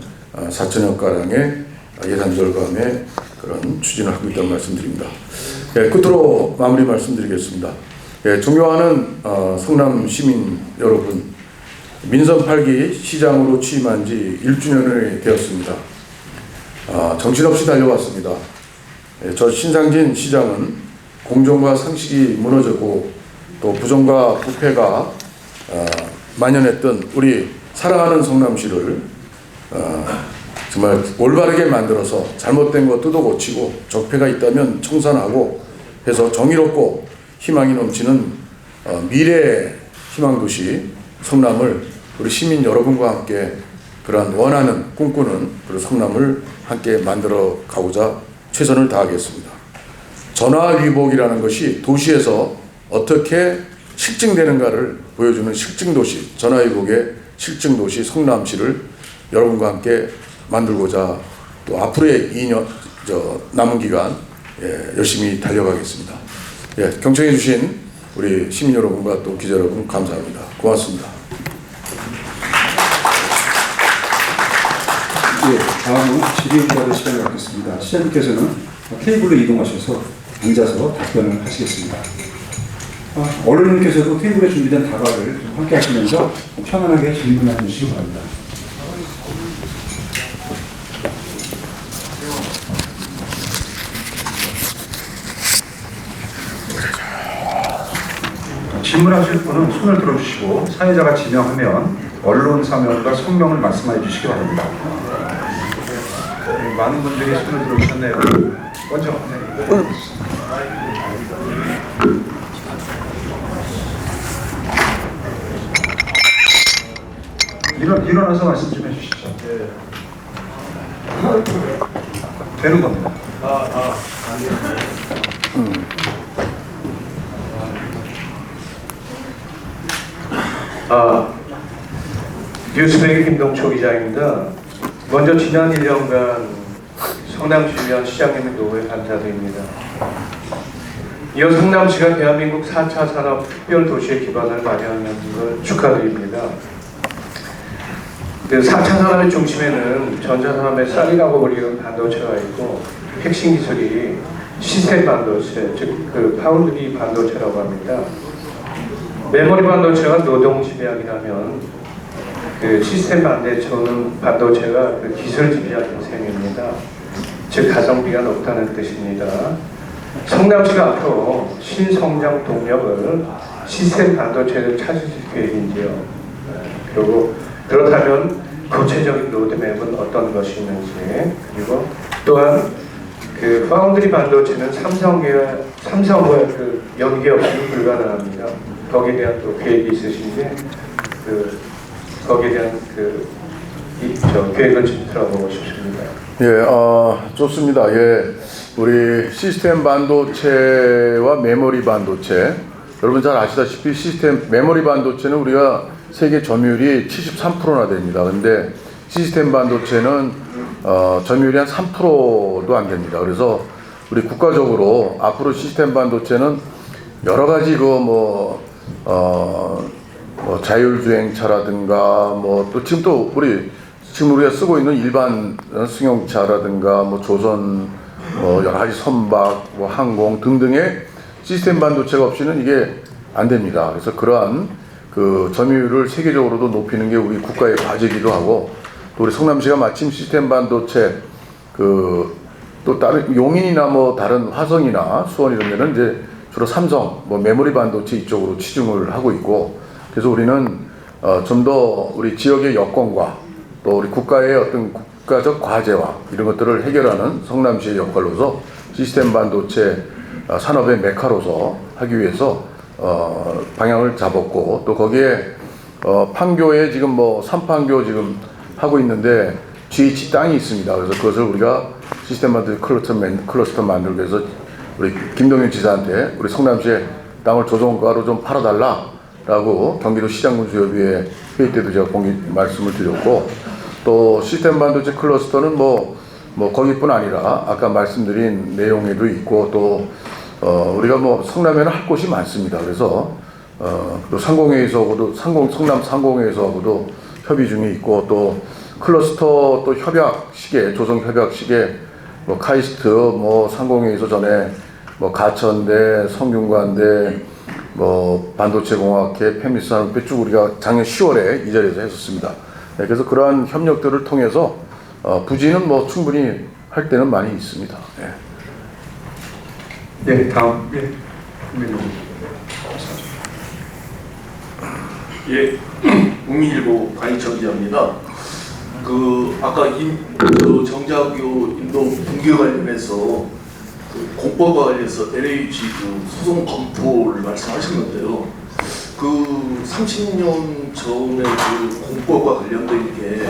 4천억 가량의 예산 절감에 그런 추진을 하고 있다는 말씀드립니다. 예, 끝으로 마무리 말씀드리겠습니다. 예, 존경하는 성남 시민 여러분, 민선 8기 시장으로 취임한 지 1주년이 되었습니다. 정신없이 달려왔습니다. 예, 저 신상진 시장은 공정과 상식이 무너졌고 또 부정과 부패가 만연했던 우리 사랑하는 성남시를 정말 올바르게 만들어서 잘못된 거 뜯어 고치고 적폐가 있다면 청산하고 해서 정의롭고 희망이 넘치는 미래의 희망도시 성남을 우리 시민 여러분과 함께 그러한 원하는 꿈꾸는 그런 성남을 함께 만들어 가고자 최선을 다하겠습니다. 전화위복이라는 것이 도시에서 어떻게 실증되는가를 보여주는 실증도시, 전화위복의 실증도시 성남시를 여러분과 함께 만들고자 또 앞으로의 2년 남은 기간 열심히 달려가겠습니다. 예, 경청해 주신 우리 시민 여러분과 또 기자 여러분 감사합니다. 고맙습니다. 예, 다음은 질의응답의 시간을 갖겠습니다. 시장님께서는 테이블로 이동하셔서 앉아서 답변을 하시겠습니다. 언론님께서도 테이블에 준비된 다과를 좀 함께 하시면서 편안하게 질문해 주시기 바랍니다. 질문하실 분은 손을 들어주시고 사회자가 지명하면 언론 사명과 성명을 말씀해 주시기 바랍니다. 많은 분들이 손을 들어주셨네요. 먼저. 일어나서 말씀 좀 해주시죠. 되는 겁니다. 뉴스백의 김동초 기자입니다. 먼저 지난 1년간 성남시 위한 시장님의 노고에 감사드립니다. 이어 성남시가 대한민국 4차 산업 특별도시의 기반을 마련하는 걸 축하드립니다. 그 4차 산업의 중심에는 전자산업의 쌀이라고 불리는 반도체가 있고 핵심 기술이 시스템 반도체, 즉 그 파운드리 반도체라고 합니다. 메모리 반도체가 노동 집약이라면 그 시스템 반도체가 그 기술 집약인 셈입니다. 즉 가성비가 높다는 뜻입니다. 성남시가 앞으로 신성장 동력을 시스템 반도체를 찾으실 계획인지요. 그리고 그렇다면 구체적인 로드맵은 어떤 것이 있는지, 그리고 또한 그 파운드리 반도체는 삼성과의 그 연계 없이는 불가능합니다. 거기에 대한 또 계획이 있으신지, 거기에 대한 그 계획을 좀 들어보고 싶습니다. 예, 좋습니다. 예, 우리 시스템 반도체와 메모리 반도체, 여러분 잘 아시다시피 메모리 반도체는 우리가 세계 점유율이 73%나 됩니다. 근데 시스템 반도체는 점유율이 한 3%도 안 됩니다. 그래서 우리 국가적으로 앞으로 시스템 반도체는 여러 가지 자율주행차라든가 또 지금 우리가 쓰고 있는 일반 승용차라든가 조선 여러 가지 선박 항공 등등의 시스템 반도체가 없이는 이게 안 됩니다. 그래서 그러한 그 점유율을 세계적으로도 높이는 게 우리 국가의 과제이기도 하고, 또 우리 성남시가 마침 시스템 반도체 또 다른 용인이나 다른 화성이나 수원 이런 데는 이제 주로 삼성 메모리 반도체 이쪽으로 치중을 하고 있고, 그래서 우리는 좀 더 우리 지역의 여건과 또 우리 국가의 어떤 국가적 과제와 이런 것들을 해결하는 성남시의 역할로서 시스템 반도체 산업의 메카로서 하기 위해서 방향을 잡았고, 또 거기에 판교에 지금 3판교 지금 하고 있는데 GH 땅이 있습니다. 그래서 그것을 우리가 시스템 반도체 클러스터 만들기 위해서 우리 김동연 지사한테 우리 성남시에 땅을 조정가로 좀 팔아달라라고 경기도 시장군수협의회 회의 때도 제가 말씀을 드렸고, 또 시스템 반도체 클러스터는 거기뿐 아니라 아까 말씀드린 내용에도 있고, 또 우리가 성남에는 할 곳이 많습니다. 그래서 또 상공회의소하고도 성남 상공회의소하고도 협의 중에 있고, 또 클러스터 또 협약식에 조성 협약식에 카이스트 상공회의소 전에 가천대 성균관대 반도체공학회 페미산업회 쭉 우리가 작년 10월에 이 자리에서 했었습니다. 네, 그래서 그러한 협력들을 통해서 부지는 충분히 할 때는 많이 있습니다. 네. 네, 다음. 예, 국민일보 강희천 기자입니다. 아까 정자교 인도 붕괴 관련해서 공법과 관련해서 LH 소송 검토를 말씀하셨는데요. 30년 전에 공법과 관련된 게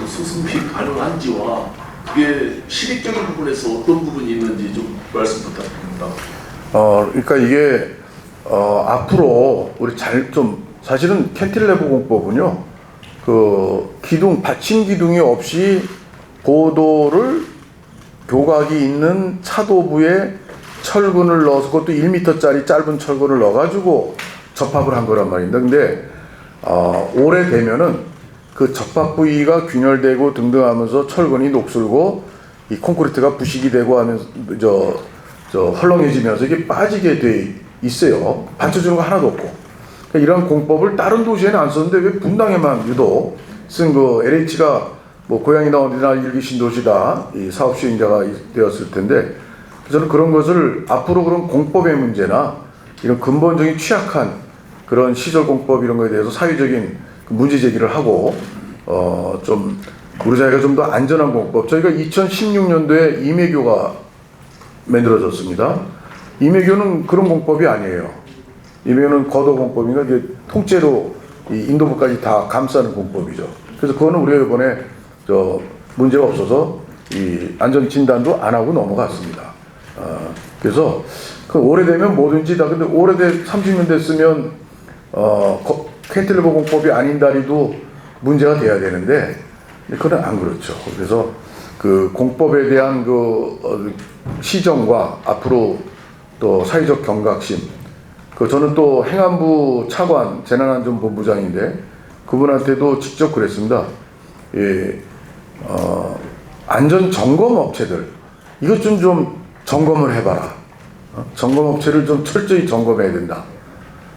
소송이 가능한지와 그게 실익적인 부분에서 어떤 부분이 있는지 좀 말씀 부탁드립니다. 그러니까 이게 앞으로 우리 사실은 캔틸레버 공법은요, 받침 기둥이 없이 보도를 교각이 있는 차도부에 철근을 넣어서, 그것도 1m짜리 짧은 철근을 넣어가지고 접합을 한 거란 말입니다. 근데 오래되면은 그 접합 부위가 균열되고 등등 하면서 철근이 녹슬고 이 콘크리트가 부식이 되고 하면서 헐렁해지면서 이게 빠지게 돼 있어요. 받쳐주는 거 하나도 없고. 그러니까 이런 공법을 다른 도시에는 안 썼는데 왜 분당에만 유독 쓴 LH가 고향이나 어디나 일기 신도시다 이 사업 시행자가 되었을 텐데, 저는 그런 것을 앞으로 그런 공법의 문제나 이런 근본적인 취약한 그런 시설 공법 이런 거에 대해서 사회적인 문제 제기를 하고 좀 우리 사회가 좀 더 안전한 공법, 저희가 2016년도에 이매교가 만들어졌습니다. 이매교는 그런 공법이 아니에요. 이매교는 거도 공법인가 이게 통째로 이 인도부까지 다 감싸는 공법이죠. 그래서 그거는 우리가 이번에 문제가 없어서 이 안전 진단도 안 하고 넘어갔습니다. 그래서 오래되면 뭐든지 다, 근데 30년 됐으면 캔틸레버 공법이 아닌 다리도 문제가 돼야 되는데 그건 안 그렇죠. 그래서 그 공법에 대한 시정과 앞으로 또 사회적 경각심, 저는 또 행안부 차관 재난안전본부장인데 그분한테도 직접 그랬습니다. 예, 안전 점검 업체들 이것 좀 점검을 해봐라. 점검 업체를 좀 철저히 점검해야 된다.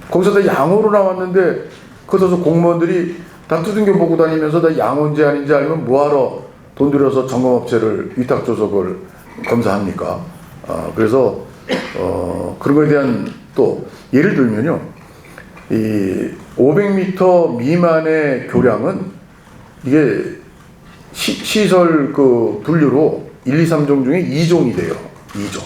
거기서 다 양호로 나왔는데 거기서 공무원들이 다 두둥겨 보고 다니면서 다 양호인지 아닌지 알면 뭐하러 돈 들여서 점검 업체를 위탁줘서 그걸 검사합니까? 그래서 그런 거에 대한 또 예를 들면요, 이 500m 미만의 교량은 이게 시설 분류로 1, 2, 3종 중에 2종이 돼요. 2종.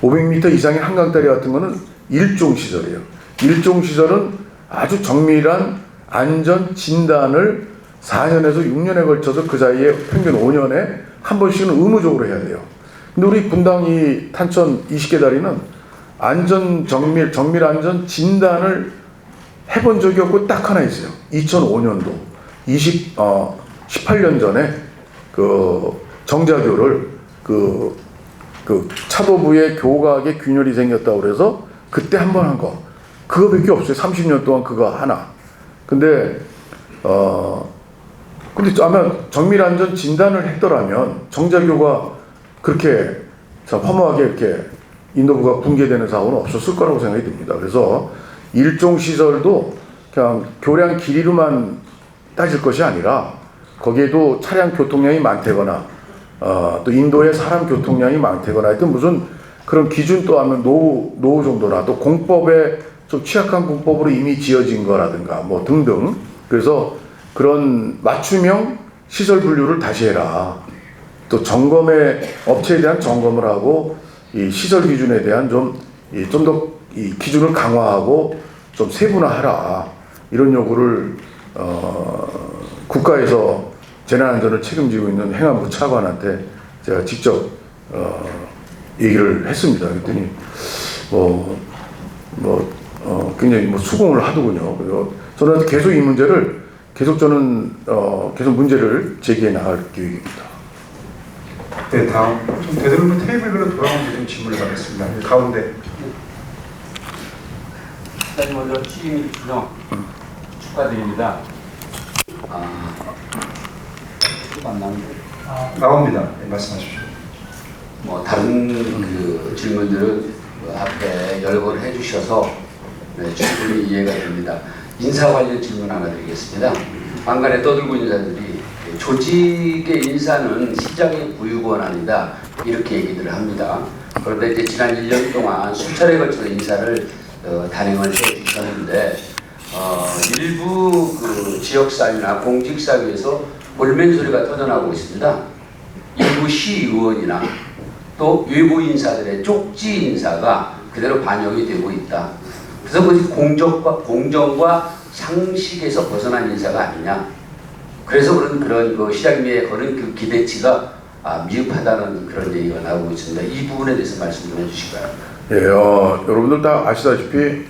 500m 이상의 한강다리 같은 거는 1종 시설이에요. 1종 시설은 아주 정밀한 안전 진단을 4년에서 6년에 걸쳐서 그 사이에 평균 5년에 한 번씩은 의무적으로 해야 돼요. 근데 우리 분당 이 탄천 20개 다리는 정밀 안전 진단을 해본 적이 없고 딱 하나 있어요. 2005년도 18년 전에 그 정자교를 그 차도부의 교각에 균열이 생겼다고 그래서 그때 한 번 한 거. 그거밖에 없어요. 30년 동안 그거 하나. 근데 아마 정밀안전 진단을 했더라면 정자교가 그렇게 허무하게 이렇게 인도부가 붕괴되는 사고는 없었을 거라고 생각이 듭니다. 그래서 일종 시설도 그냥 교량 길이로만 따질 것이 아니라 거기에도 차량 교통량이 많다거나 또 인도의 사람 교통량이 많다거나 하여튼 무슨 그런 기준 또 하면 노후 정도나 또 공법에 좀 취약한 공법으로 이미 지어진 거라든가 뭐 등등. 그래서 그런 맞춤형 시설 분류를 다시 해라. 또 업체에 대한 점검을 하고 이 시설 기준에 대한 좀 더 이 기준을 강화하고 좀 세분화하라. 이런 요구를 국가에서 재난안전을 책임지고 있는 행안부 차관한테 제가 직접 얘기를 했습니다. 그랬더니 굉장히 수긍을 하더군요. 그래서 저는 계속 이 문제를 계속 문제를 제기해 나갈 계획입니다. 네, 다음 좀 되도록이면 테이블별로 돌아오는 좀 질문을 받겠습니다. 가운데. 일단 먼저 취임 1주년 축하드립니다. 만나는데 나옵니다. 네, 말씀하십시오. 뭐 다른 그 질문들은 그 앞에 열거를 해주셔서 충분히 이해가 됩니다. 인사 관련 질문 하나 드리겠습니다. 안간에 떠들고 있는 자들이 조직의 인사는 시장의 고유 권한이다 이렇게 얘기들을 합니다. 그런데 이제 지난 1년 동안 수차례에 걸쳐서 인사를 단행을 해주셨는데 일부 그 지역사회나 공직사회에서 볼멘 소리가 터져나오고 있습니다. 일부 시의원이나 또 외부 인사들의 쪽지 인사가 그대로 반영이 되고 있다. 그래서 그것이 공정과 상식에서 벗어난 인사가 아니냐. 그래서 그런 그 시장님의 거는 그 기대치가 미흡하다는 그런 얘기가 나오고 있습니다. 이 부분에 대해서 말씀 좀 해주실까요? 예, 여러분들 다 아시다시피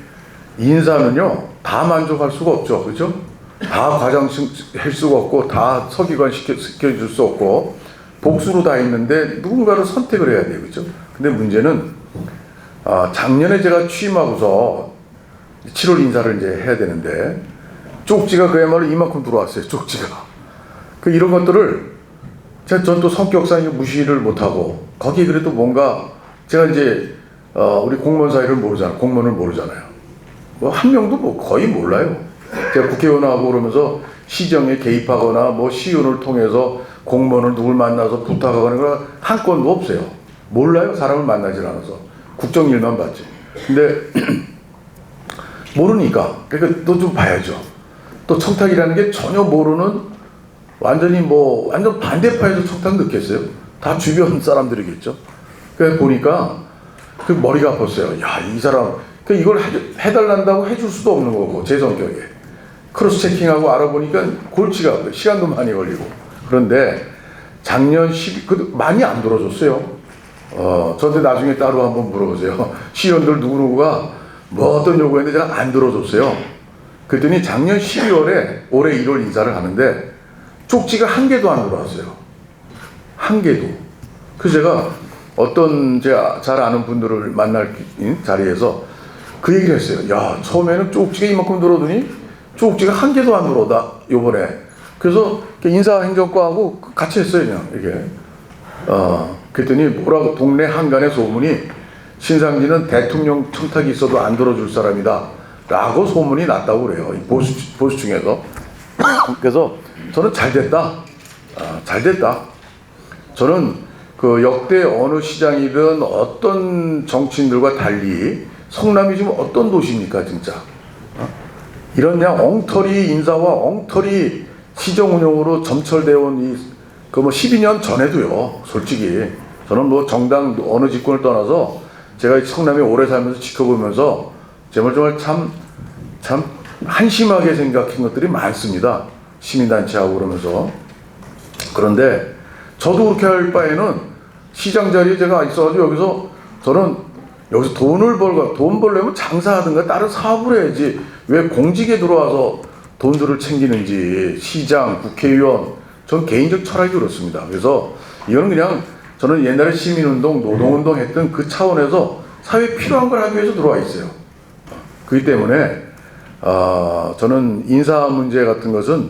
인사는요 다 만족할 수가 없죠, 그렇죠? 다 과장할 수가 없고 다 서기관 시켜줄 수 없고 복수로 다 했는데 누군가를 선택을 해야 돼요, 그렇죠? 근데 문제는 작년에 제가 취임하고서 7월 인사를 이제 해야 되는데 쪽지가 그야말로 이만큼 들어왔어요, 쪽지가. 이런 것들을 전 또 성격상 무시를 못하고 거기에 그래도 뭔가 제가 이제 우리 공무원 사이를 모르잖아요. 공무원을 모르잖아요. 뭐 한 명도 뭐 거의 몰라요. 제가 국회의원하고 그러면서 시정에 개입하거나 뭐 시의원을 통해서 공무원을 누굴 만나서 부탁하거나 그런 한 건도 없어요. 몰라요. 사람을 만나질 않아서. 국정일만 봤지. 근데 모르니까 그러니까 또 좀 봐야죠. 또 청탁이라는 게 전혀 모르는 완전 반대파에서 청탁 느꼈어요. 다 주변 사람들이겠죠. 그래서 보니까 그 머리가 아팠어요. 야, 이 사람 이걸 해달란다고 해줄 수도 없는 거고 제 성격에 크로스 체킹하고 알아보니까 골치가 아파요. 시간도 많이 걸리고. 그런데 작년 많이 안 들어줬어요. 저한테 나중에 따로 한번 물어보세요. 시의원들 누구누구가 뭐 어떤 요구했는데 제가 안 들어줬어요. 그랬더니 작년 12월에 올해 1월 인사를 하는데 쪽지가 한 개도 안 들어왔어요. 한 개도. 그래서 제가 제가 잘 아는 분들을 만날 자리에서 그 얘기를 했어요. 야, 처음에는 쪽지가 이만큼 들어오더니 쪽지가 한 개도 안 들어오다, 요번에. 그래서 인사행정과하고 같이 했어요, 그냥, 이게. 그랬더니 뭐라고, 동네 한간의 소문이 신상진은 대통령 청탁이 있어도 안 들어줄 사람이다. 라고 소문이 났다고 그래요. 보수층에서. 그래서 저는 잘 됐다. 잘 됐다. 저는 그 역대 어느 시장이든 어떤 정치인들과 달리 성남이 지금 어떤 도시입니까, 진짜. 이런 그냥 엉터리 인사와 엉터리 시정 운영으로 점철되어 온 12년 전에도요, 솔직히. 저는 뭐 정당 어느 집권을 떠나서 제가 성남에 오래 살면서 지켜보면서 정말 참 한심하게 생각한 것들이 많습니다. 시민단체하고 그러면서. 그런데 저도 그렇게 할 바에는 시장 자리에 제가 있어가지고 저는 여기서 돈 벌려면 장사하든가 다른 사업을 해야지 왜 공직에 들어와서 돈들을 챙기는지. 시장, 국회의원, 전 개인적 철학이 그렇습니다. 그래서 이거는 그냥 저는 옛날에 시민운동, 노동운동 했던 그 차원에서 사회에 필요한 걸 하기 위해서 들어와 있어요. 그렇기 때문에 저는 인사 문제 같은 것은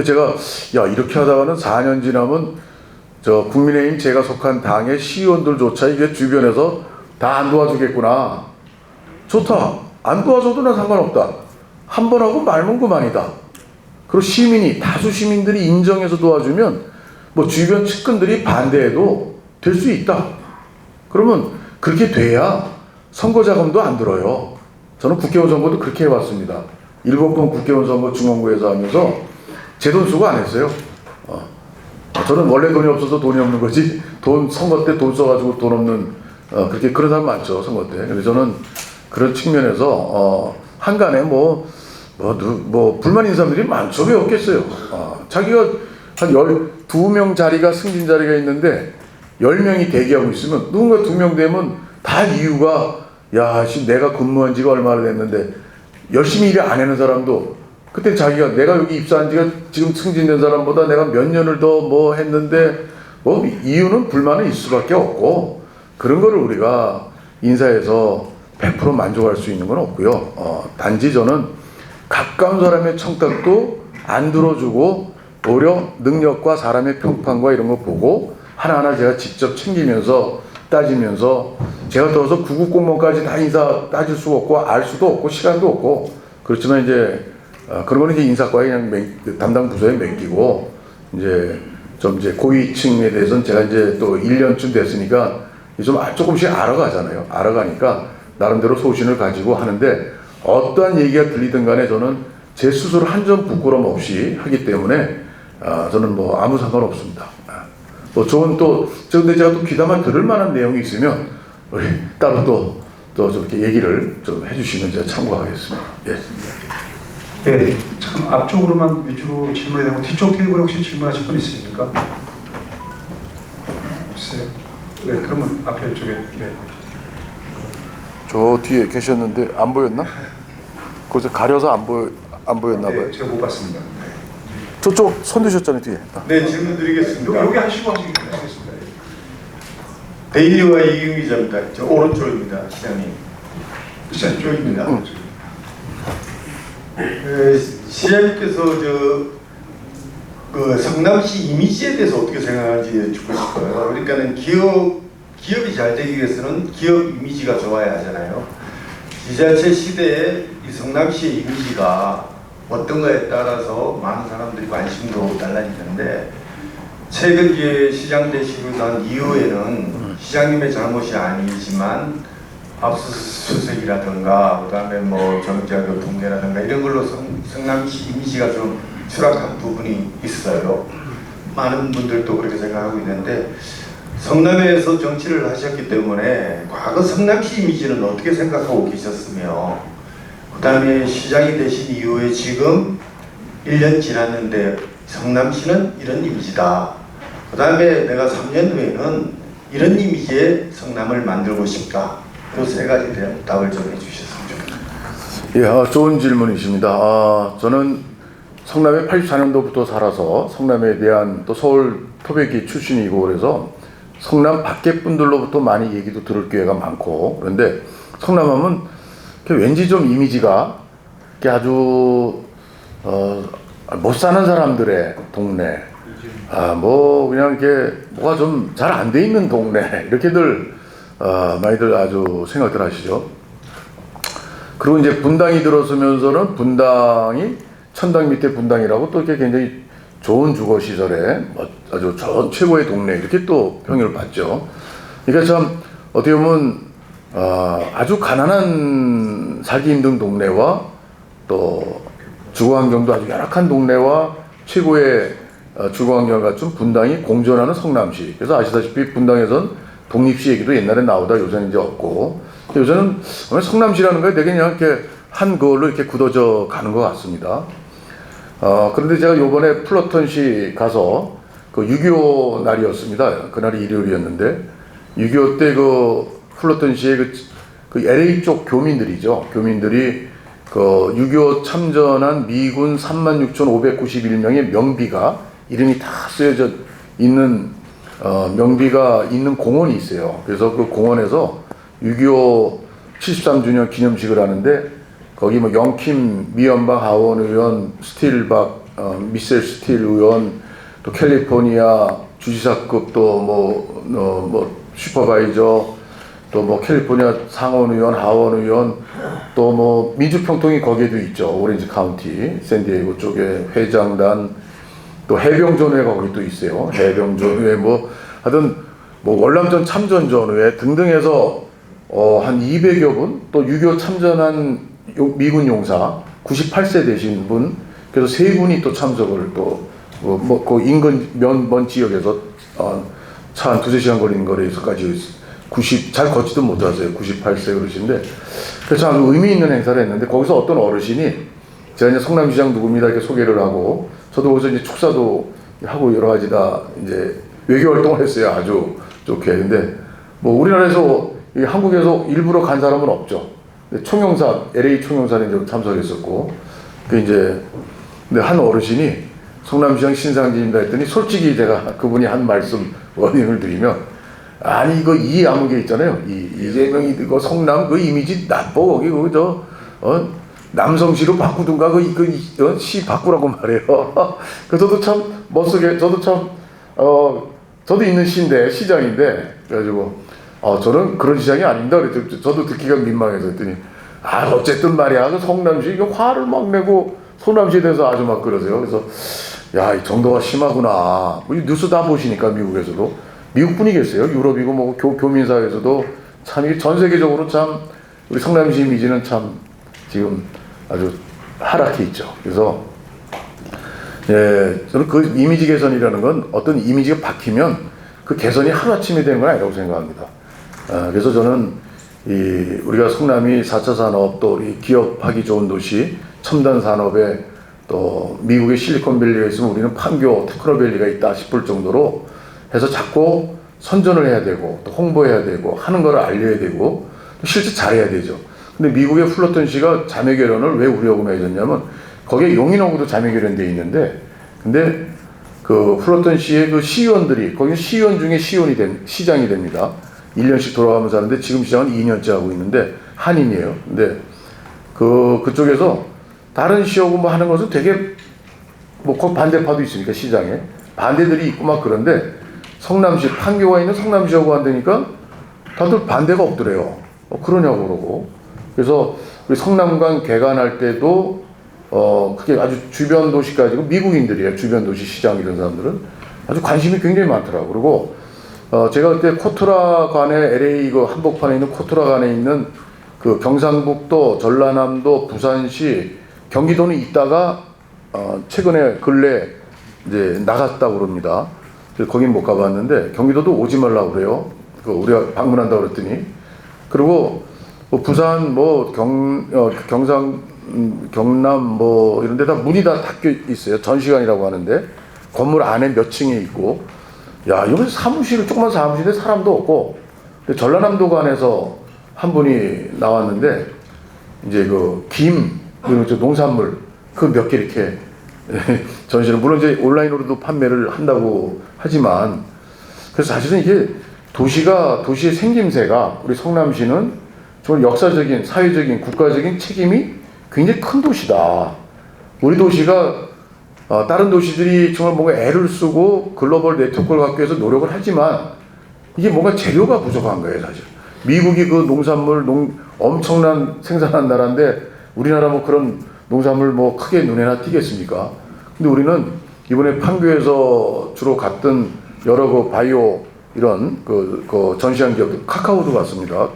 제가 이렇게 하다가는 4년 지나면 저 국민의힘 제가 속한 당의 시의원들조차 이게 주변에서 다 안 도와주겠구나. 좋다. 안 도와줘도 나 상관없다. 한 번 하고 말면 그만이다. 그리고 다수 시민들이 인정해서 도와주면 뭐 주변 측근들이 반대해도 될 수 있다. 그러면 그렇게 돼야 선거 자금도 안 들어요. 저는 국회의원 선거도 그렇게 해왔습니다. 7번 국회의원 선거 중원구에서 하면서 제 돈 쓰고 안 했어요. 저는 원래 돈이 없어서 돈이 없는 거지, 선거 때 돈 써가지고 돈 없는, 그런 사람 많죠, 선거 때. 그래서 저는 그런 측면에서, 한간에 불만 있는 사람들이 많죠. 왜 없겠어요? 자기가 한 12명 자리가 승진 자리가 있는데 10명이 대기하고 있으면 누군가 2명 되면 다 이유가, 내가 근무한 지가 얼마나 됐는데 열심히 일 안 하는 사람도 그때 자기가 내가 여기 입사한 지가 지금 승진된 사람보다 내가 몇 년을 더 했는데 이유는 불만은 있을 수밖에 없고, 그런 거를 우리가 인사에서 100% 만족할 수 있는 건 없고요. 단지 저는 가까운 사람의 청탁도 안 들어주고 오히려 능력과 사람의 평판과 이런 거 보고 하나하나 제가 직접 챙기면서 따지면서, 제가 더서 구급 공무원까지 다 인사 따질 수가 없고 알 수도 없고 시간도 없고, 그렇지만 이제 그런 거는 이제 인사과에 그냥 담당 부서에 맡기고, 이제 고위층에 대해서는 제가 이제 또 1년쯤 됐으니까 조금씩 알아가잖아요. 알아가니까 나름대로 소신을 가지고 하는데, 어떠한 얘기가 들리든 간에 저는 제 스스로 한 점 부끄럼 없이 하기 때문에 저는 아무 상관없습니다. 근데 제가 또 귀담아 들을 만한 내용이 있으면 우리 따로 또 저렇게 얘기를 좀 해주시면 제가 참고하겠습니다. 예. 네, 참 앞쪽으로만 위주로 질문이 되고 뒤쪽 테이블에 혹시 질문하실 분 있으십니까? 없어요. 네, 그러면 앞에 쪽에. 네. 저 뒤에 계셨는데 안 보였나? 거기서 가려서 안 보였나 봐요. 네, 제가 못 봤습니다. 저쪽 손 드셨잖아요, 뒤에. 네, 질문 드리겠습니다. 여기 하시고 하시겠습니다. 데일리와 이경 기자입니다. 저 오른쪽입니다, 시장님. 시장 쪽입니다. 시장님께서 성남시 이미지에 대해서 어떻게 생각하는지 여쭙고 싶어요. 그러니까는 기업이 잘 되기 위해서는 기업 이미지가 좋아야 하잖아요. 지자체 시대에 이 성남시의 이미지가 어떤가에 따라서 많은 사람들이 관심도 달라지는데, 최근 이제 시장 되시고 난 이후에는 시장님의 잘못이 아니지만 압수수색이라든가 그다음에 정치하고 붕괴라든가 이런 걸로 성남시 이미지가 좀 추락한 부분이 있어요. 많은 분들도 그렇게 생각하고 있는데, 성남에서 정치를 하셨기 때문에 과거 성남시 이미지는 어떻게 생각하고 계셨으며, 그 다음에 시장이 되신 이후에 지금 1년 지났는데 성남시는 이런 이미지다. 그 다음에 내가 3년 후에는 이런 이미지의 성남을 만들고 싶다. 그 세 가지 대한 답을 좀 해주셨으면 좋겠습니다. 예, 좋은 질문이십니다. 저는 성남에 84년도부터 살아서 성남에 대한 또 서울 토백이 출신이고, 그래서 성남 밖에 분들로부터 많이 얘기도 들을 기회가 많고, 그런데 성남하면 왠지 좀 이미지가 아주 못 사는 사람들의 동네, 그냥 이렇게 뭐가 좀 잘 안 돼 있는 동네, 이렇게들 많이들 아주 생각들 하시죠. 그리고 이제 분당이 들어서면서는 분당이 천당 밑에 분당이라고 또 이렇게 굉장히 좋은 주거 시설에 아주 최고의 동네, 이렇게 또 평을 받죠. 그러니까 참 어떻게 보면 아주 가난한 살기 힘든 동네와 또 주거 환경도 아주 열악한 동네와 최고의 주거 환경을 갖춘 분당이 공존하는 성남시. 그래서 아시다시피 분당에선 독립시 얘기도 옛날에 나오다 요새는 이제 없고, 요새는 성남시라는 게 되게 그냥 이렇게 한 걸로 이렇게 굳어져 가는 것 같습니다. 그런데 제가 요번에 플러턴시 가서 그 6.25 날이었습니다. 그날이 일요일이었는데 6.25 때 그 플러턴시의 그 LA 쪽 교민들이죠. 교민들이 그 6.25 참전한 미군 36,591명의 명비가 이름이 다 쓰여져 있는 명비가 있는 공원이 있어요. 그래서 그 공원에서 6.25 73주년 기념식을 하는데 거기 뭐 영킴 미연방 하원 의원, 스틸박 미셀 스틸 의원, 또 캘리포니아 주지사급 또 슈퍼바이저, 또 뭐 캘리포니아 상원 의원, 하원 의원, 또 뭐 민주평통이 거기에도 있죠. 오렌지 카운티, 샌디에이고 쪽에 회장단, 또 해병전회 거기 또 있어요. 해병전회 하여튼 월남전 참전전회 등등 해서 한 200여 분, 또 6.25 참전한 미군 용사 98세 되신 분, 그래서 3분이 또 참석을 그 인근 먼 지역에서 차 한 2-3시간 걸리는 거리에서까지 잘 걷지도 못하세요. 98세 그러신데, 그래서 참 의미 있는 행사를 했는데, 거기서 어떤 어르신이, 제가 이제 성남시장 누굽니다 이렇게 소개를 하고, 저도 거기서 이제 축사도 하고 여러 가지 다 이제 외교 활동을 했어요. 아주 좋게. 근데 우리나라에서, 한국에서 일부러 간 사람은 없죠. 총영사, LA 총영사는 이제 참석했었고, 근데 한 어르신이 성남시장 신상진입니다 했더니, 솔직히 제가 그분이 한 말씀 워닝을 드리면, 아니 이 아무개 있잖아요. 이재명이 그 성남 그 이미지 나빠. 거기 남성시로 바꾸든가 시 바꾸라고 말해요. 그래서 저도 참 멋쓰게 저도 있는 시인데 시장인데 그래가지고 저는 그런 시장이 아닙니다. 그래서 저도 듣기가 민망해서 했더니 어쨌든 말이야 그 성남시 이거 화를 막 내고 성남시에 대해서 아주 막 그러세요. 그래서 야, 이 정도가 심하구나. 뉴스 다 보시니까 미국에서도. 미국 분이겠어요. 유럽이고 교민사회에서도 참 이게 전 세계적으로 참 우리 성남시 이미지는 참 지금 아주 하락해 있죠. 그래서 저는 그 이미지 개선이라는 건 어떤 이미지가 박히면 그 개선이 하루아침에 되는 건 아니라고 생각합니다. 그래서 저는 우리가 성남이 4차 산업 또 우리 기업하기 좋은 도시 첨단 산업에 또 미국의 실리콘밸리가 있으면 우리는 판교 테크노밸리가 있다 싶을 정도로 해서 자꾸 선전을 해야 되고 또 홍보해야 되고 하는 걸 알려야 되고 또 실제 잘해야 되죠. 근데 미국의 플러턴시가 자매결연을 왜 우리하고 맺었냐면 거기에 용인하고도 자매결연돼 있는데 근데 그 플러턴시의 그 시의원들이 거기 시의원 중에 시의원이 시장이 됩니다. 1년씩 돌아가면서 하는데 지금 시장은 2년째 하고 있는데 한인이에요. 근데 그쪽에서 다른 시하고 하는 것은 되게 그 반대파도 있으니까 시장에 반대들이 있고 막 그런데 성남시 판교가 있는 성남시하고 한다니까 다들 반대가 없더래요. 그러냐고 그러고 그래서 우리 성남관 개관할 때도 그게 아주 주변 도시까지 미국인들이에요. 주변 도시 시장 이런 사람들은 아주 관심이 굉장히 많더라고. 그리고 제가 그때 코투라관에 LA 그 한복판에 있는 코투라관에 있는 그 경상북도, 전라남도, 부산시, 경기도는 있다가 최근에 근래 이제 나갔다고 그럽니다. 거긴 못 가봤는데 경기도도 오지 말라고 그래요. 우리가 방문한다고 그랬더니. 그리고 부산 경상 경남 이런 데 다 문이 다 닫혀 있어요. 전시관이라고 하는데 건물 안에 몇 층에 있고 야, 여기 조그만 사무실에 사람도 없고 근데 전라남도관에서 한 분이 나왔는데 이제 농산물 몇 개 이렇게 전시를 물론 이제 온라인으로도 판매를 한다고 하지만 그래서 사실은 이게 도시의 생김새가 우리 성남시는 정말 역사적인 사회적인 국가적인 책임이 굉장히 큰 도시다. 우리 도시가 다른 도시들이 정말 뭔가 애를 쓰고 글로벌 네트워크를 갖기 위해서 노력을 하지만 이게 뭔가 재료가 부족한 거예요. 사실 미국이 그 농산물 엄청난 생산한 나라인데 우리나라 그런 농산물 크게 눈에나 띄겠습니까? 근데 우리는 이번에 판교에서 주로 갔던 여러 바이오 이런 전시한 기업들, 카카오도 갔습니다.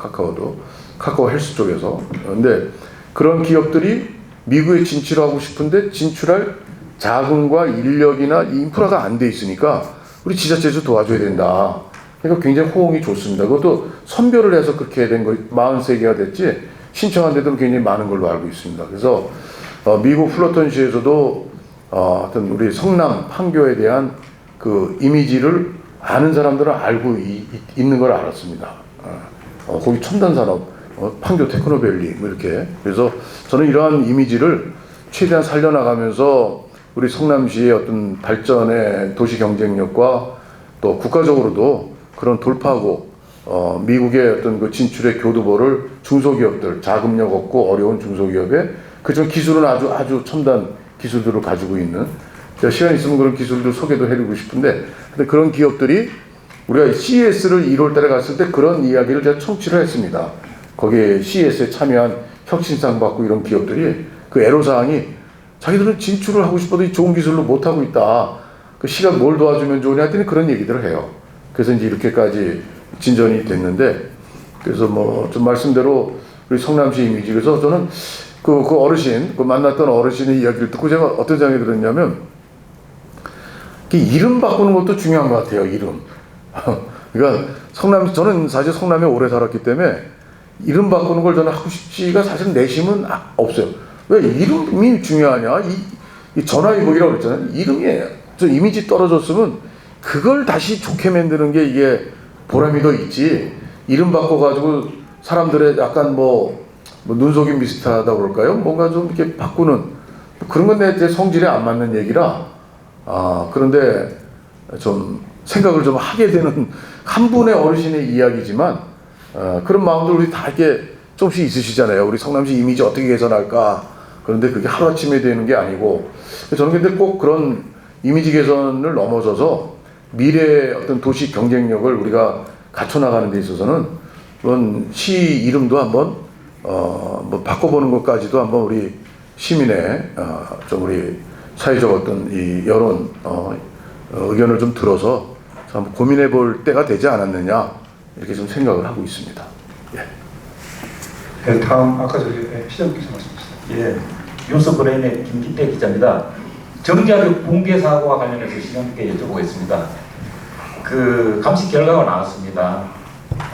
카카오 헬스 쪽에서. 근데 그런 기업들이 미국에 진출하고 싶은데 진출할 자금과 인력이나 인프라가 안 돼 있으니까 우리 지자체에서 도와줘야 된다. 그러니까 굉장히 호응이 좋습니다. 그것도 선별을 해서 그렇게 된 거 43개가 됐지 신청한 데도 굉장히 많은 걸로 알고 있습니다. 그래서 미국 플러턴시에서도 어떤 우리 성남 판교에 대한 그 이미지를 아는 사람들은 알고 있는 걸 알았습니다. 거기 첨단 산업, 판교 테크노밸리 뭐 이렇게. 그래서 저는 이러한 이미지를 최대한 살려나가면서 우리 성남시의 어떤 발전의 도시 경쟁력과 또 국가적으로도 그런 돌파구, 미국의 어떤 그 진출의 교두보를 중소기업들, 자금력 없고 어려운 중소기업에 그중 기술은 아주 첨단 기술들을 가지고 있는, 제가 시간 있으면 그런 기술들 소개도 해드리고 싶은데, 근데 그런 기업들이 우리가 CES를 1월 달에 갔을 때 그런 이야기를 제가 청취를 했습니다. 거기에 CES에 참여한 혁신상 받고 이런 기업들이 그 애로사항이 자기들은 진출을 하고 싶어도 이 좋은 기술로 못하고 있다. 그 시가 뭘 도와주면 좋으냐 했더니 그런 얘기들을 해요. 그래서 이제 이렇게까지 진전이 됐는데, 그래서 뭐 좀 말씀대로 우리 성남시 이미지, 그래서 저는 그 어르신, 그 만났던 어르신의 이야기를 듣고 제가 어떤 생각이 들었냐면, 이름 바꾸는 것도 중요한 것 같아요, 이름. 그러니까 저는 사실 성남에 오래 살았기 때문에 이름 바꾸는 걸 저는 하고 싶지가 사실 내심은 없어요. 왜 이름이 중요하냐? 이 전화위복이라고 그랬잖아요. 이름이 저 이미지 떨어졌으면 그걸 다시 좋게 만드는 게 이게 보람이 더 있지. 이름 바꿔가지고 사람들의 약간 뭐 눈속임 비슷하다고 그럴까요? 뭔가 좀 이렇게 바꾸는 그런 건 내 성질에 안 맞는 얘기라. 그런데 좀 생각을 좀 하게 되는 한 분의 어르신의 이야기지만, 그런 마음들 우리 다 이렇게 조금씩 있으시잖아요. 우리 성남시 이미지 어떻게 개선할까? 그런데 그게 하루아침에 되는 게 아니고, 저는 근데 꼭 그런 이미지 개선을 넘어서서 미래의 어떤 도시 경쟁력을 우리가 갖춰나가는 데 있어서는 그런 시 이름도 한번 뭐 바꿔보는 것까지도 한번 우리 시민의 좀 우리 사회적 어떤 이 여론 의견을 좀 들어서 한번 고민해 볼 때가 되지 않았느냐, 이렇게 좀 생각을 하고 있습니다. 예. 네, 다음 아까 저기 시장님께서 말씀하셨습니다. 예, 뉴스브레인의 김기태 기자입니다. 정자력 붕괴 사고와 관련해서 시장님께 여쭤보겠습니다. 그 감식 결과가 나왔습니다.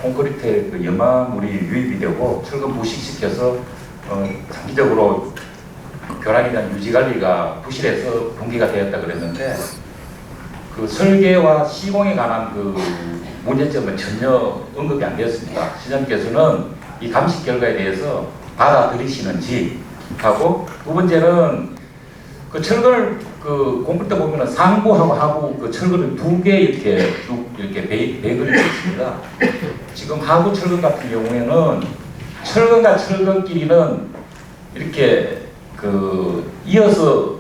콘크리트에 그 염화물이 유입이 되고 철근 부식시켜서 장기적으로 교란에 대한 유지 관리가 부실해서 붕괴가 되었다 그랬는데, 그 설계와 시공에 관한 그 문제점은 전혀 언급이 안 되었습니다. 시장님께서는 이 감식 결과에 대해서 받아들이시는지 하고, 두 번째는 그 철근을 그 콘크리트 보면은 상부하고 하부 그 철근을 두 개 이렇게 쭉 이렇게 배그려 있습니다. 지금 하부 철근 같은 경우에는 철근과 철근끼리는 이렇게 그 이어서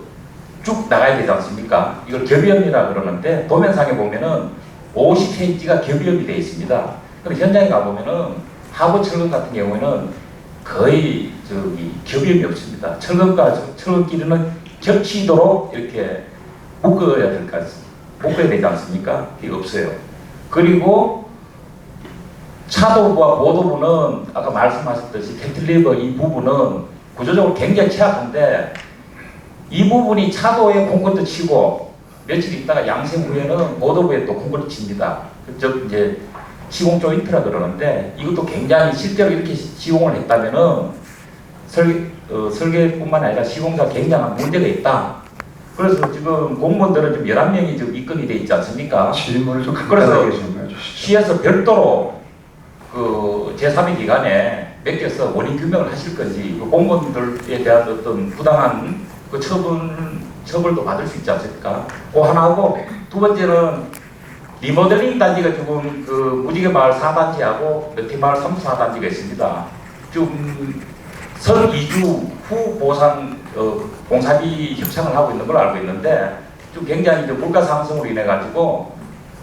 쭉 나가야 되지 않습니까? 이걸 겹이업이라 그러는데 도면상에 보면은 50cm가 겹이업이 되어 있습니다. 그럼 현장에 가보면은 하부 철근 같은 경우에는 거의 저기 겹이업이 없습니다. 철근과 철근끼리는 겹치도록 이렇게 묶어야 되지 않습니까? 이게 없어요. 그리고 차도부와 보도부는 아까 말씀하셨듯이 캔틸리버 이 부분은 구조적으로 굉장히 취약한데, 이 부분이 차도에 콘크리트 치고 며칠 있다가 양생 후에는 보도부에 또 콘크리트 칩니다. 즉 이제 시공 조인트라 그러는데, 이것도 굉장히 실제로 이렇게 시공을 했다면은 설계뿐만 아니라 시공사 굉장한 문제가 있다. 그래서 지금 공무원들은 지금 11명이 지금 입건이 돼 있지 않습니까? 질문을 좀 간단하게 좀 해주시죠. 시에서 별도로 그 제3의 기관에 맡겨서 원인 규명을 하실 건지, 그 공무원들에 대한 어떤 부당한 그 처벌도 받을 수 있지 않습니까? 그 하나하고, 두 번째는 리모델링 단지가 지금 그 무지개 마을 4단지하고 몇티 마을 3, 4단지가 있습니다. 지금 설 2주 후 보상 공사비 협상을 하고 있는 걸 알고 있는데, 좀 굉장히 물가 상승으로 인해 가지고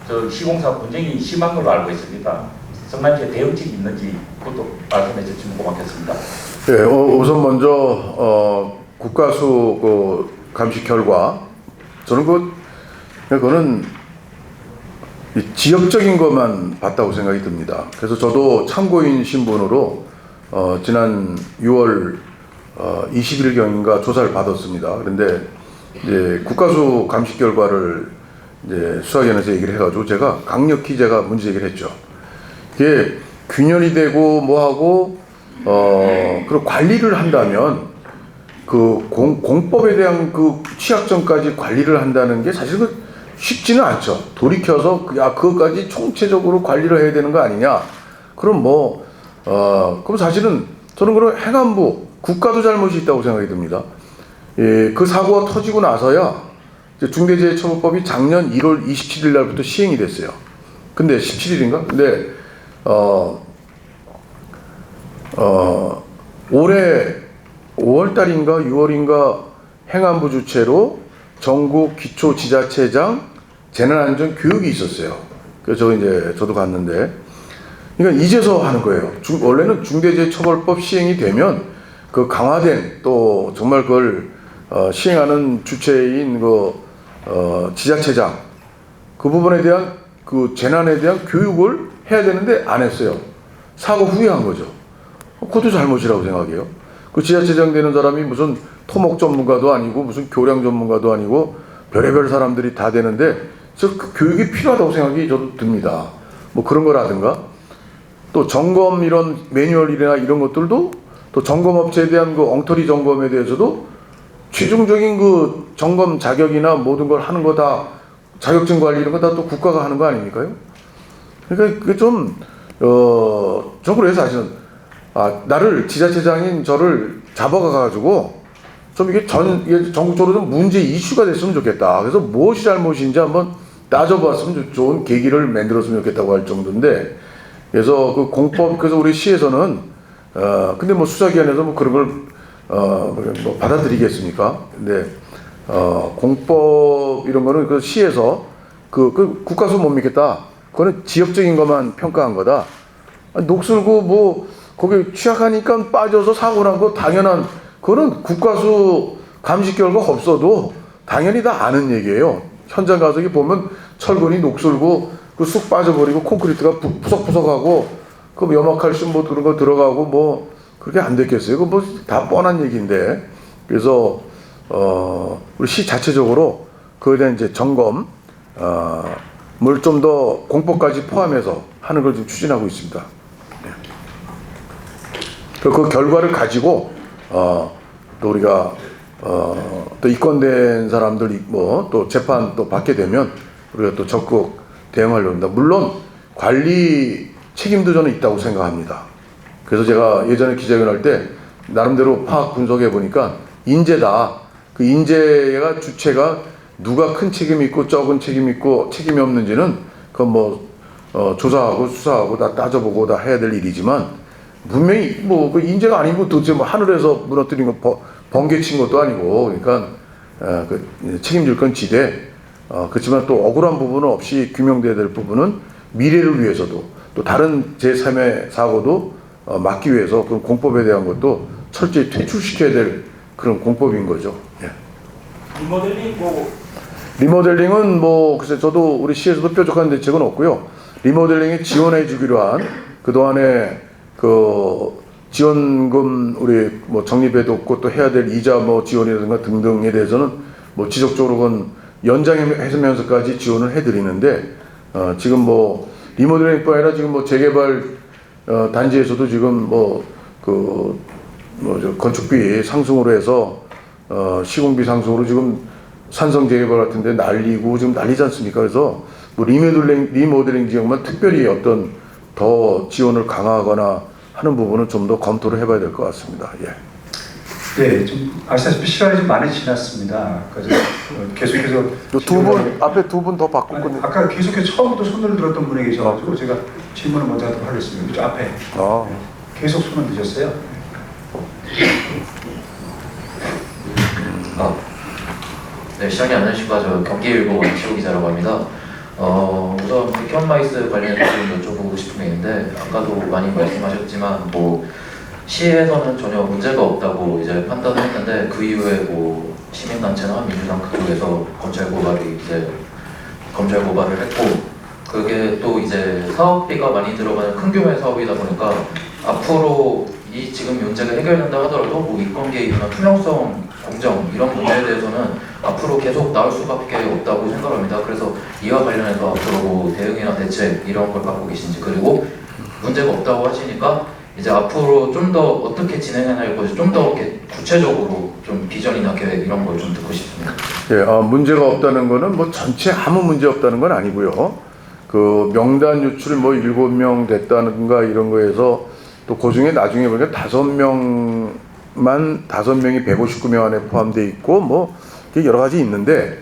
저 시공사 분쟁이 심한 걸로 알고 있습니다. 성남시에 대응책이 있는지 그것도 말씀해 주시면 고맙겠습니다. 네, 우선 먼저 국가수 그 감식 결과, 저는 그거는 지역적인 것만 봤다고 생각이 듭니다. 그래서 저도 참고인 신분으로 지난 6월 20일경인가 조사를 받았습니다. 그런데 이제 국가수 감식 결과를 이제 수사기관에서 얘기를 해가지고 제가 강력히 문제 제기를 했죠. 이게 균열이 되고 뭐하고 그리고 관리를 한다면 그 공법에 대한 그 취약점까지 관리를 한다는 게 사실 그 쉽지는 않죠. 돌이켜서 그것까지 총체적으로 관리를 해야 되는 거 아니냐. 그럼 그럼 사실은 저는 그런 행안부 국가도 잘못이 있다고 생각이 듭니다. 예, 그 사고가 터지고 나서야 이제 중대재해처벌법이 작년 1월 27일 날부터 시행이 됐어요. 근데 17일인가? 근데 올해 5월 달인가 6월인가 행안부 주최로 전국 기초지자체장 재난안전 교육이 있었어요. 그래서 저도 갔는데, 그러니까 이제서 하는 거예요. 원래는 중대재해처벌법 시행이 되면 그 강화된 또 정말 그걸 시행하는 주체인 지자체장 그 부분에 대한 그 재난에 대한 교육을 해야 되는데 안 했어요. 사고 후에 한 거죠. 그것도 잘못이라고 생각해요. 그 지자체장 되는 사람이 무슨 토목 전문가도 아니고 무슨 교량 전문가도 아니고 별의별 사람들이 다 되는데 그래서 그 교육이 필요하다고 생각이 저도 듭니다. 뭐 그런 거라든가 또 점검 이런 매뉴얼이나 이런 것들도 또 점검업체에 대한 그 엉터리 점검에 대해서도 최종적인 그 점검 자격이나 모든 걸 하는 거 다 자격증 관리 이런 거 다 또 국가가 하는 거 아닙니까요? 그러니까 그게 좀 저 그래서 사실은 나를 지자체장인 저를 잡아가가지고 좀 이게 전국적으로 좀 문제 이슈가 됐으면 좋겠다. 그래서 무엇이 잘못인지 한번 따져봤으면 좋은 계기를 만들었으면 좋겠다고 할 정도인데, 그래서 그 그래서 우리 시에서는 근데 뭐 수사기관에서 뭐 그런 걸 받아들이겠습니까? 근데 공법 이런 거는 그 시에서 그 국가수 못 믿겠다. 그거는 지역적인 것만 평가한 거다. 녹슬고 뭐 거기 취약하니까 빠져서 사고 난 거 당연한, 그거는 국가수 감식 결과 없어도 당연히 다 아는 얘기예요. 현장 가서 보면 철근이 녹슬고 그 쑥 빠져버리고 콘크리트가 푸석푸석하고 그 염화칼슘 뭐 그런 거 들어가고 뭐 그렇게 안 됐겠어요. 그거 뭐 다 뻔한 얘기인데, 그래서 우리 시 자체적으로 그에 대한 이제 점검 물 좀 더 공법까지 포함해서 하는 걸 좀 추진하고 있습니다. 그 결과를 가지고 또 우리가 또 입건된 사람들 또 재판 또 받게 되면 우리가 또 적극 대응하려고 합니다. 물론 관리 책임도 저는 있다고 생각합니다. 그래서 제가 예전에 기자회견 할 때 나름대로 파악 분석해 보니까 인재다. 그 인재가 주체가 누가 큰 책임이 있고 적은 책임이 있고 책임이 없는지는 그건 조사하고 수사하고 다 따져보고 다 해야 될 일이지만, 분명히 그 인재가 아니고 도대체 하늘에서 무너뜨린 거 번개 친 것도 아니고, 그러니까 그 책임질 건 지대. 그렇지만 또 억울한 부분은 없이 규명돼야 될 부분은 미래를 위해서도 또 다른 제3의 사고도 막기 위해서 그런 공법에 대한 것도 철저히 퇴출시켜야 될 그런 공법인 거죠. 예. 리모델링은 글쎄 저도 우리 시에서도 뾰족한 대책은 없고요. 리모델링에 지원해 주기로 한 그동안에 그 지원금 우리 적립에도 없고 또 해야 될 이자 지원이라든가 등등에 대해서는 지속적으로 그건 연장해서까지 지원을 해드리는데, 지금 리모델링뿐 아니라 지금 재개발 단지에서도 지금 건축비 상승으로 해서 시공비 상승으로 지금 산성 재개발 같은데 날리고 지금 난리지 않습니까? 그래서 리모델링 지역만 특별히 어떤 더 지원을 강화하거나 하는 부분은 좀 더 검토를 해봐야 될 것 같습니다. 예. 네, 좀 아시다시피 시간이 좀 많이 지났습니다. 그래서 계속해서 앞에 두 분 더 바꾼 건데. 아까 계속해서 처음부터 손을 들었던 분이 계셔가지고 제가 질문을 먼저 하도록 하겠습니다. 저 앞에 계속 손을 드셨어요. 네, 시장님 안녕하십니까. 저 경기일보 안치호 기자라고 합니다. 우선 백현마이스 관련해서 좀 여쭤보고 싶은 게 있는데, 아까도 많이 말씀하셨지만 시에서는 전혀 문제가 없다고 이제 판단을 했는데, 그 이후에 시민단체나 민주당 그쪽에서 검찰 고발을 했고, 그게 또 이제 사업비가 많이 들어가는 큰 규모의 사업이다 보니까 앞으로 이 지금 문제가 해결된다 하더라도 이권 개입이나 투명성, 공정 이런 문제에 대해서는 앞으로 계속 나올 수밖에 없다고 생각합니다. 그래서 이와 관련해서 앞으로 대응이나 대책 이런 걸 갖고 계신지, 그리고 문제가 없다고 하시니까 이제 앞으로 좀 더 어떻게 진행해 나갈 것이 좀 더 구체적으로 좀 비전이나 계획 이런 걸 좀 듣고 싶습니다. 예, 문제가 없다는 거는 뭐 전체 아무 문제 없다는 건 아니고요. 그 명단 유출 뭐 7명 됐다는가 이런 거에서 또 그 중에 나중에 보니까 5명이 159명 안에 포함되어 있고 뭐 여러 가지 있는데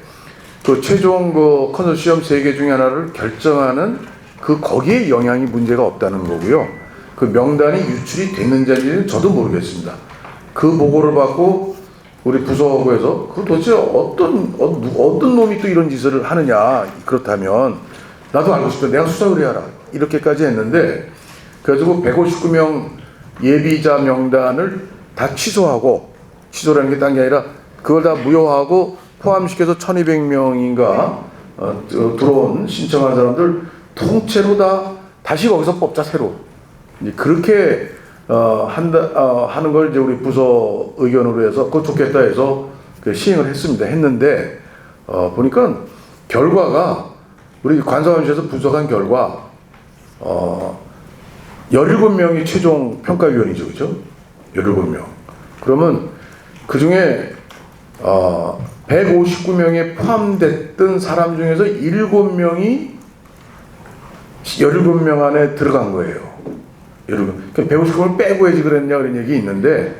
그 최종 그 컨소시엄 3개 중에 하나를 결정하는 그 거기에 영향이 문제가 없다는 거고요. 그 명단이 유출이 됐는지는 저도 모르겠습니다. 그 보고를 받고 우리 부서하고에서 그 도대체 어떤 놈이 또 이런 짓을 하느냐, 그렇다면 나도 알고 싶다, 내가 수사를 해야 하라, 이렇게까지 했는데, 그래가지고 159명 예비자 명단을 다 취소라는 게 딴 게 아니라 그걸 다 무효하고 포함시켜서 1200명인가 들어온 신청한 사람들 통째로 다 다시 거기서 뽑자, 새로. 이제 그렇게 하는 걸 이제 우리 부서 의견으로 해서 그거 좋겠다 해서 시행을 했는데 보니까 결과가 우리 관사원실에서 분석한 결과 17명이 최종 평가위원이죠, 그죠? 17명. 그러면 그 중에 159명에 포함됐던 사람 중에서 17명 안에 들어간 거예요. 그러니까 159명을 빼고 해야지 그랬냐 그런 얘기 있는데,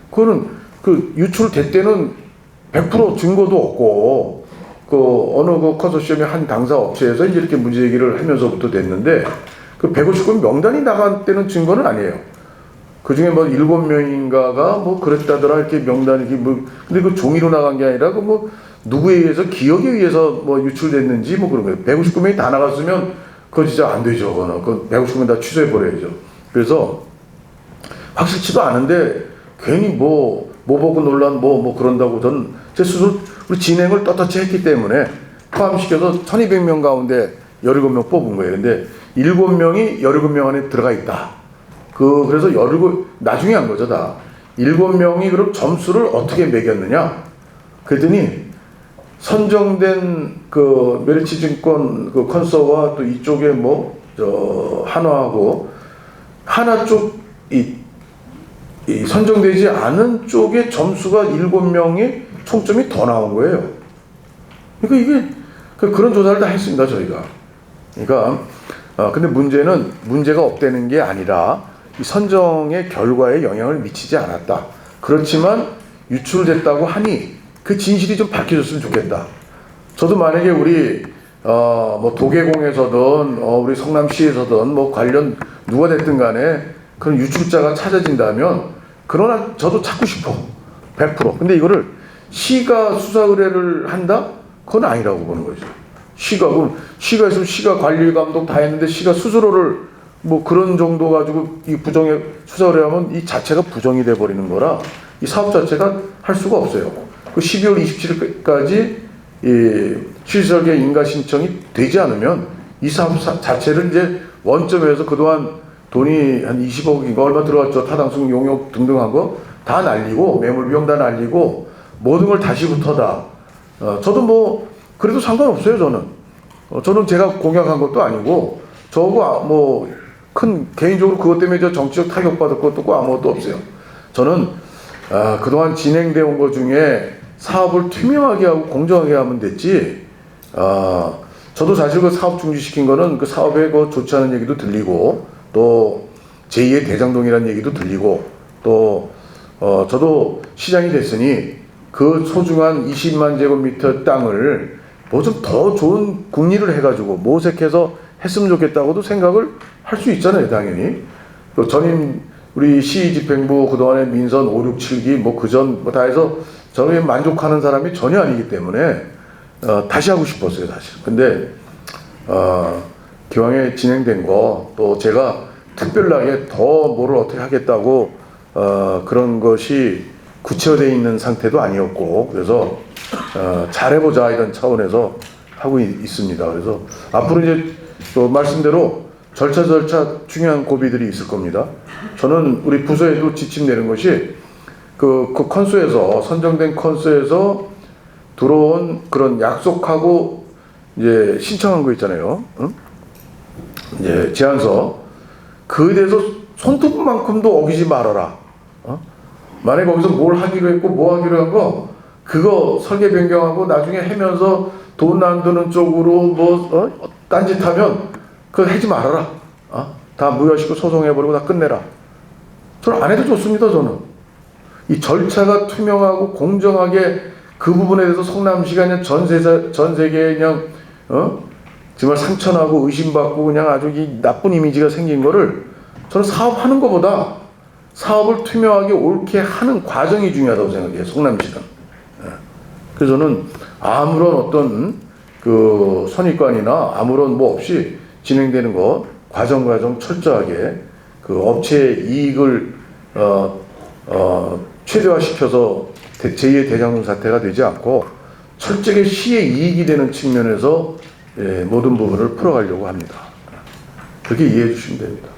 그거는 그 유출될 때는 100% 증거도 없고 그 어느 그 컨소시엄의 한 당사 업체에서 이제 이렇게 문제 제기를 하면서부터 됐는데, 그 159명 명단이 나간 때는 증거는 아니에요. 그 중에 뭐 7명인가가 뭐 그랬다더라, 이렇게 명단이 뭐, 근데 그 종이로 나간 게 아니라 그 뭐 누구에 의해서, 기억에 의해서 뭐 유출됐는지 뭐 그런 거예요. 159명이 다 나갔으면 그거 진짜 안 되죠. 그거는 그 159명 다 취소해버려야죠. 그래서 확실치도 않은데 괜히 뭐 보고 논란 뭐 그런다고 저는 제 스스로 우리 진행을 떳떳이 했기 때문에 포함시켜서 1200명 가운데 17명 뽑은 거예요. 근데 7명이 17명 안에 들어가 있다. 그래서 나중에 한 거죠, 다. 7명이 그럼 점수를 어떻게 매겼느냐? 그랬더니 선정된 그 메리츠증권 그 컨서와 또 이쪽에 한화하고 하나 쪽 이 선정되지 않은 쪽의 점수가 7명의 총점이 더 나온 거예요. 그러니까 이게 그런 조사를 다 했습니다, 저희가. 그러니까 근데 문제가 없다는 게 아니라 이 선정의 결과에 영향을 미치지 않았다. 그렇지만 유출됐다고 하니 그 진실이 좀 밝혀졌으면 좋겠다. 저도 만약에 우리 뭐 도계공에서든 우리 성남시에서든 뭐 관련 누가 됐든 간에 그런 유출자가 찾아진다면 그러나 저도 찾고 싶어. 100%. 근데 이거를 시가 수사 의뢰를 한다? 그건 아니라고 보는 거죠. 시가 있으면 시가 관리 감독 다 했는데 시가 스스로를 뭐 그런 정도 가지고 이 부정에 수사 의뢰하면 이 자체가 부정이 돼 버리는 거라 이 사업 자체가 할 수가 없어요. 그 12월 27일까지 이 실설계 인가 신청이 되지 않으면 이 사업 자체를 이제 원점에서 그동안 돈이 한 20억인가 얼마 들어갔죠. 타당성 용역 등등 한 거 다 날리고 매물 비용 다 날리고 모든 걸 다시부터 다. 저도 뭐 그래도 상관없어요, 저는. 저는 제가 공약한 것도 아니고 저거 뭐 큰 개인적으로 그것 때문에 저 정치적 타격 받을 것도 없고 아무것도 없어요. 저는 그동안 진행되어 온 것 중에 사업을 투명하게 하고 공정하게 하면 됐지. 저도 사실 그 사업 중지시킨 거는 그 사업에 그 좋지 않은 얘기도 들리고 또 제2의 대장동이라는 얘기도 들리고 또 저도 시장이 됐으니 그 소중한 20만 제곱미터 땅을 뭐 좀 더 좋은 궁리를 해가지고 모색해서 했으면 좋겠다고도 생각을 할 수 있잖아요, 당연히. 또 전임 우리 시집행부 그동안에 민선 5, 6, 7기 뭐 그전 뭐 다 해서 저는 만족하는 사람이 전혀 아니기 때문에 다시 하고 싶었어요, 사실. 근데 기왕에 진행된 거 또 제가 특별하게 더 뭐를 어떻게 하겠다고 그런 것이 구체화되어 있는 상태도 아니었고 그래서 잘해보자 이런 차원에서 하고 있습니다. 그래서 앞으로 이제 또 말씀대로 절차 중요한 고비들이 있을 겁니다. 저는 우리 부서에도 지침 내는 것이 그 컨소에서 선정된 컨소에서 들어온 그런 약속하고 이제 신청한 거 있잖아요. 응? 이제 제안서 그에 대해서 손톱만큼도 어기지 말아라. 만약에 거기서 뭘 하기로 했고 뭐 하기로 한 거 그거 설계 변경하고 나중에 해면서 돈 안 드는 쪽으로 뭐 딴짓하면 그거 하지 말아라. 다 무효시키고 소송해버리고 다 끝내라. 저는 안 해도 좋습니다. 저는 이 절차가 투명하고 공정하게 그 부분에 대해서 성남시가 그냥 전 세계에 그냥 정말 상처나고 의심받고 그냥 아주 이 나쁜 이미지가 생긴 거를 저는 사업하는 것보다 사업을 투명하게 옳게 하는 과정이 중요하다고 생각해요. 성남시는. 그래서 저는 아무런 어떤 그 선입관이나 아무런 뭐 없이 진행되는 거 과정 철저하게 그 업체의 이익을 최대화시켜서 제2의 대장동 사태가 되지 않고 철저하게 시의 이익이 되는 측면에서 모든 부분을 풀어가려고 합니다. 그렇게 이해해 주시면 됩니다.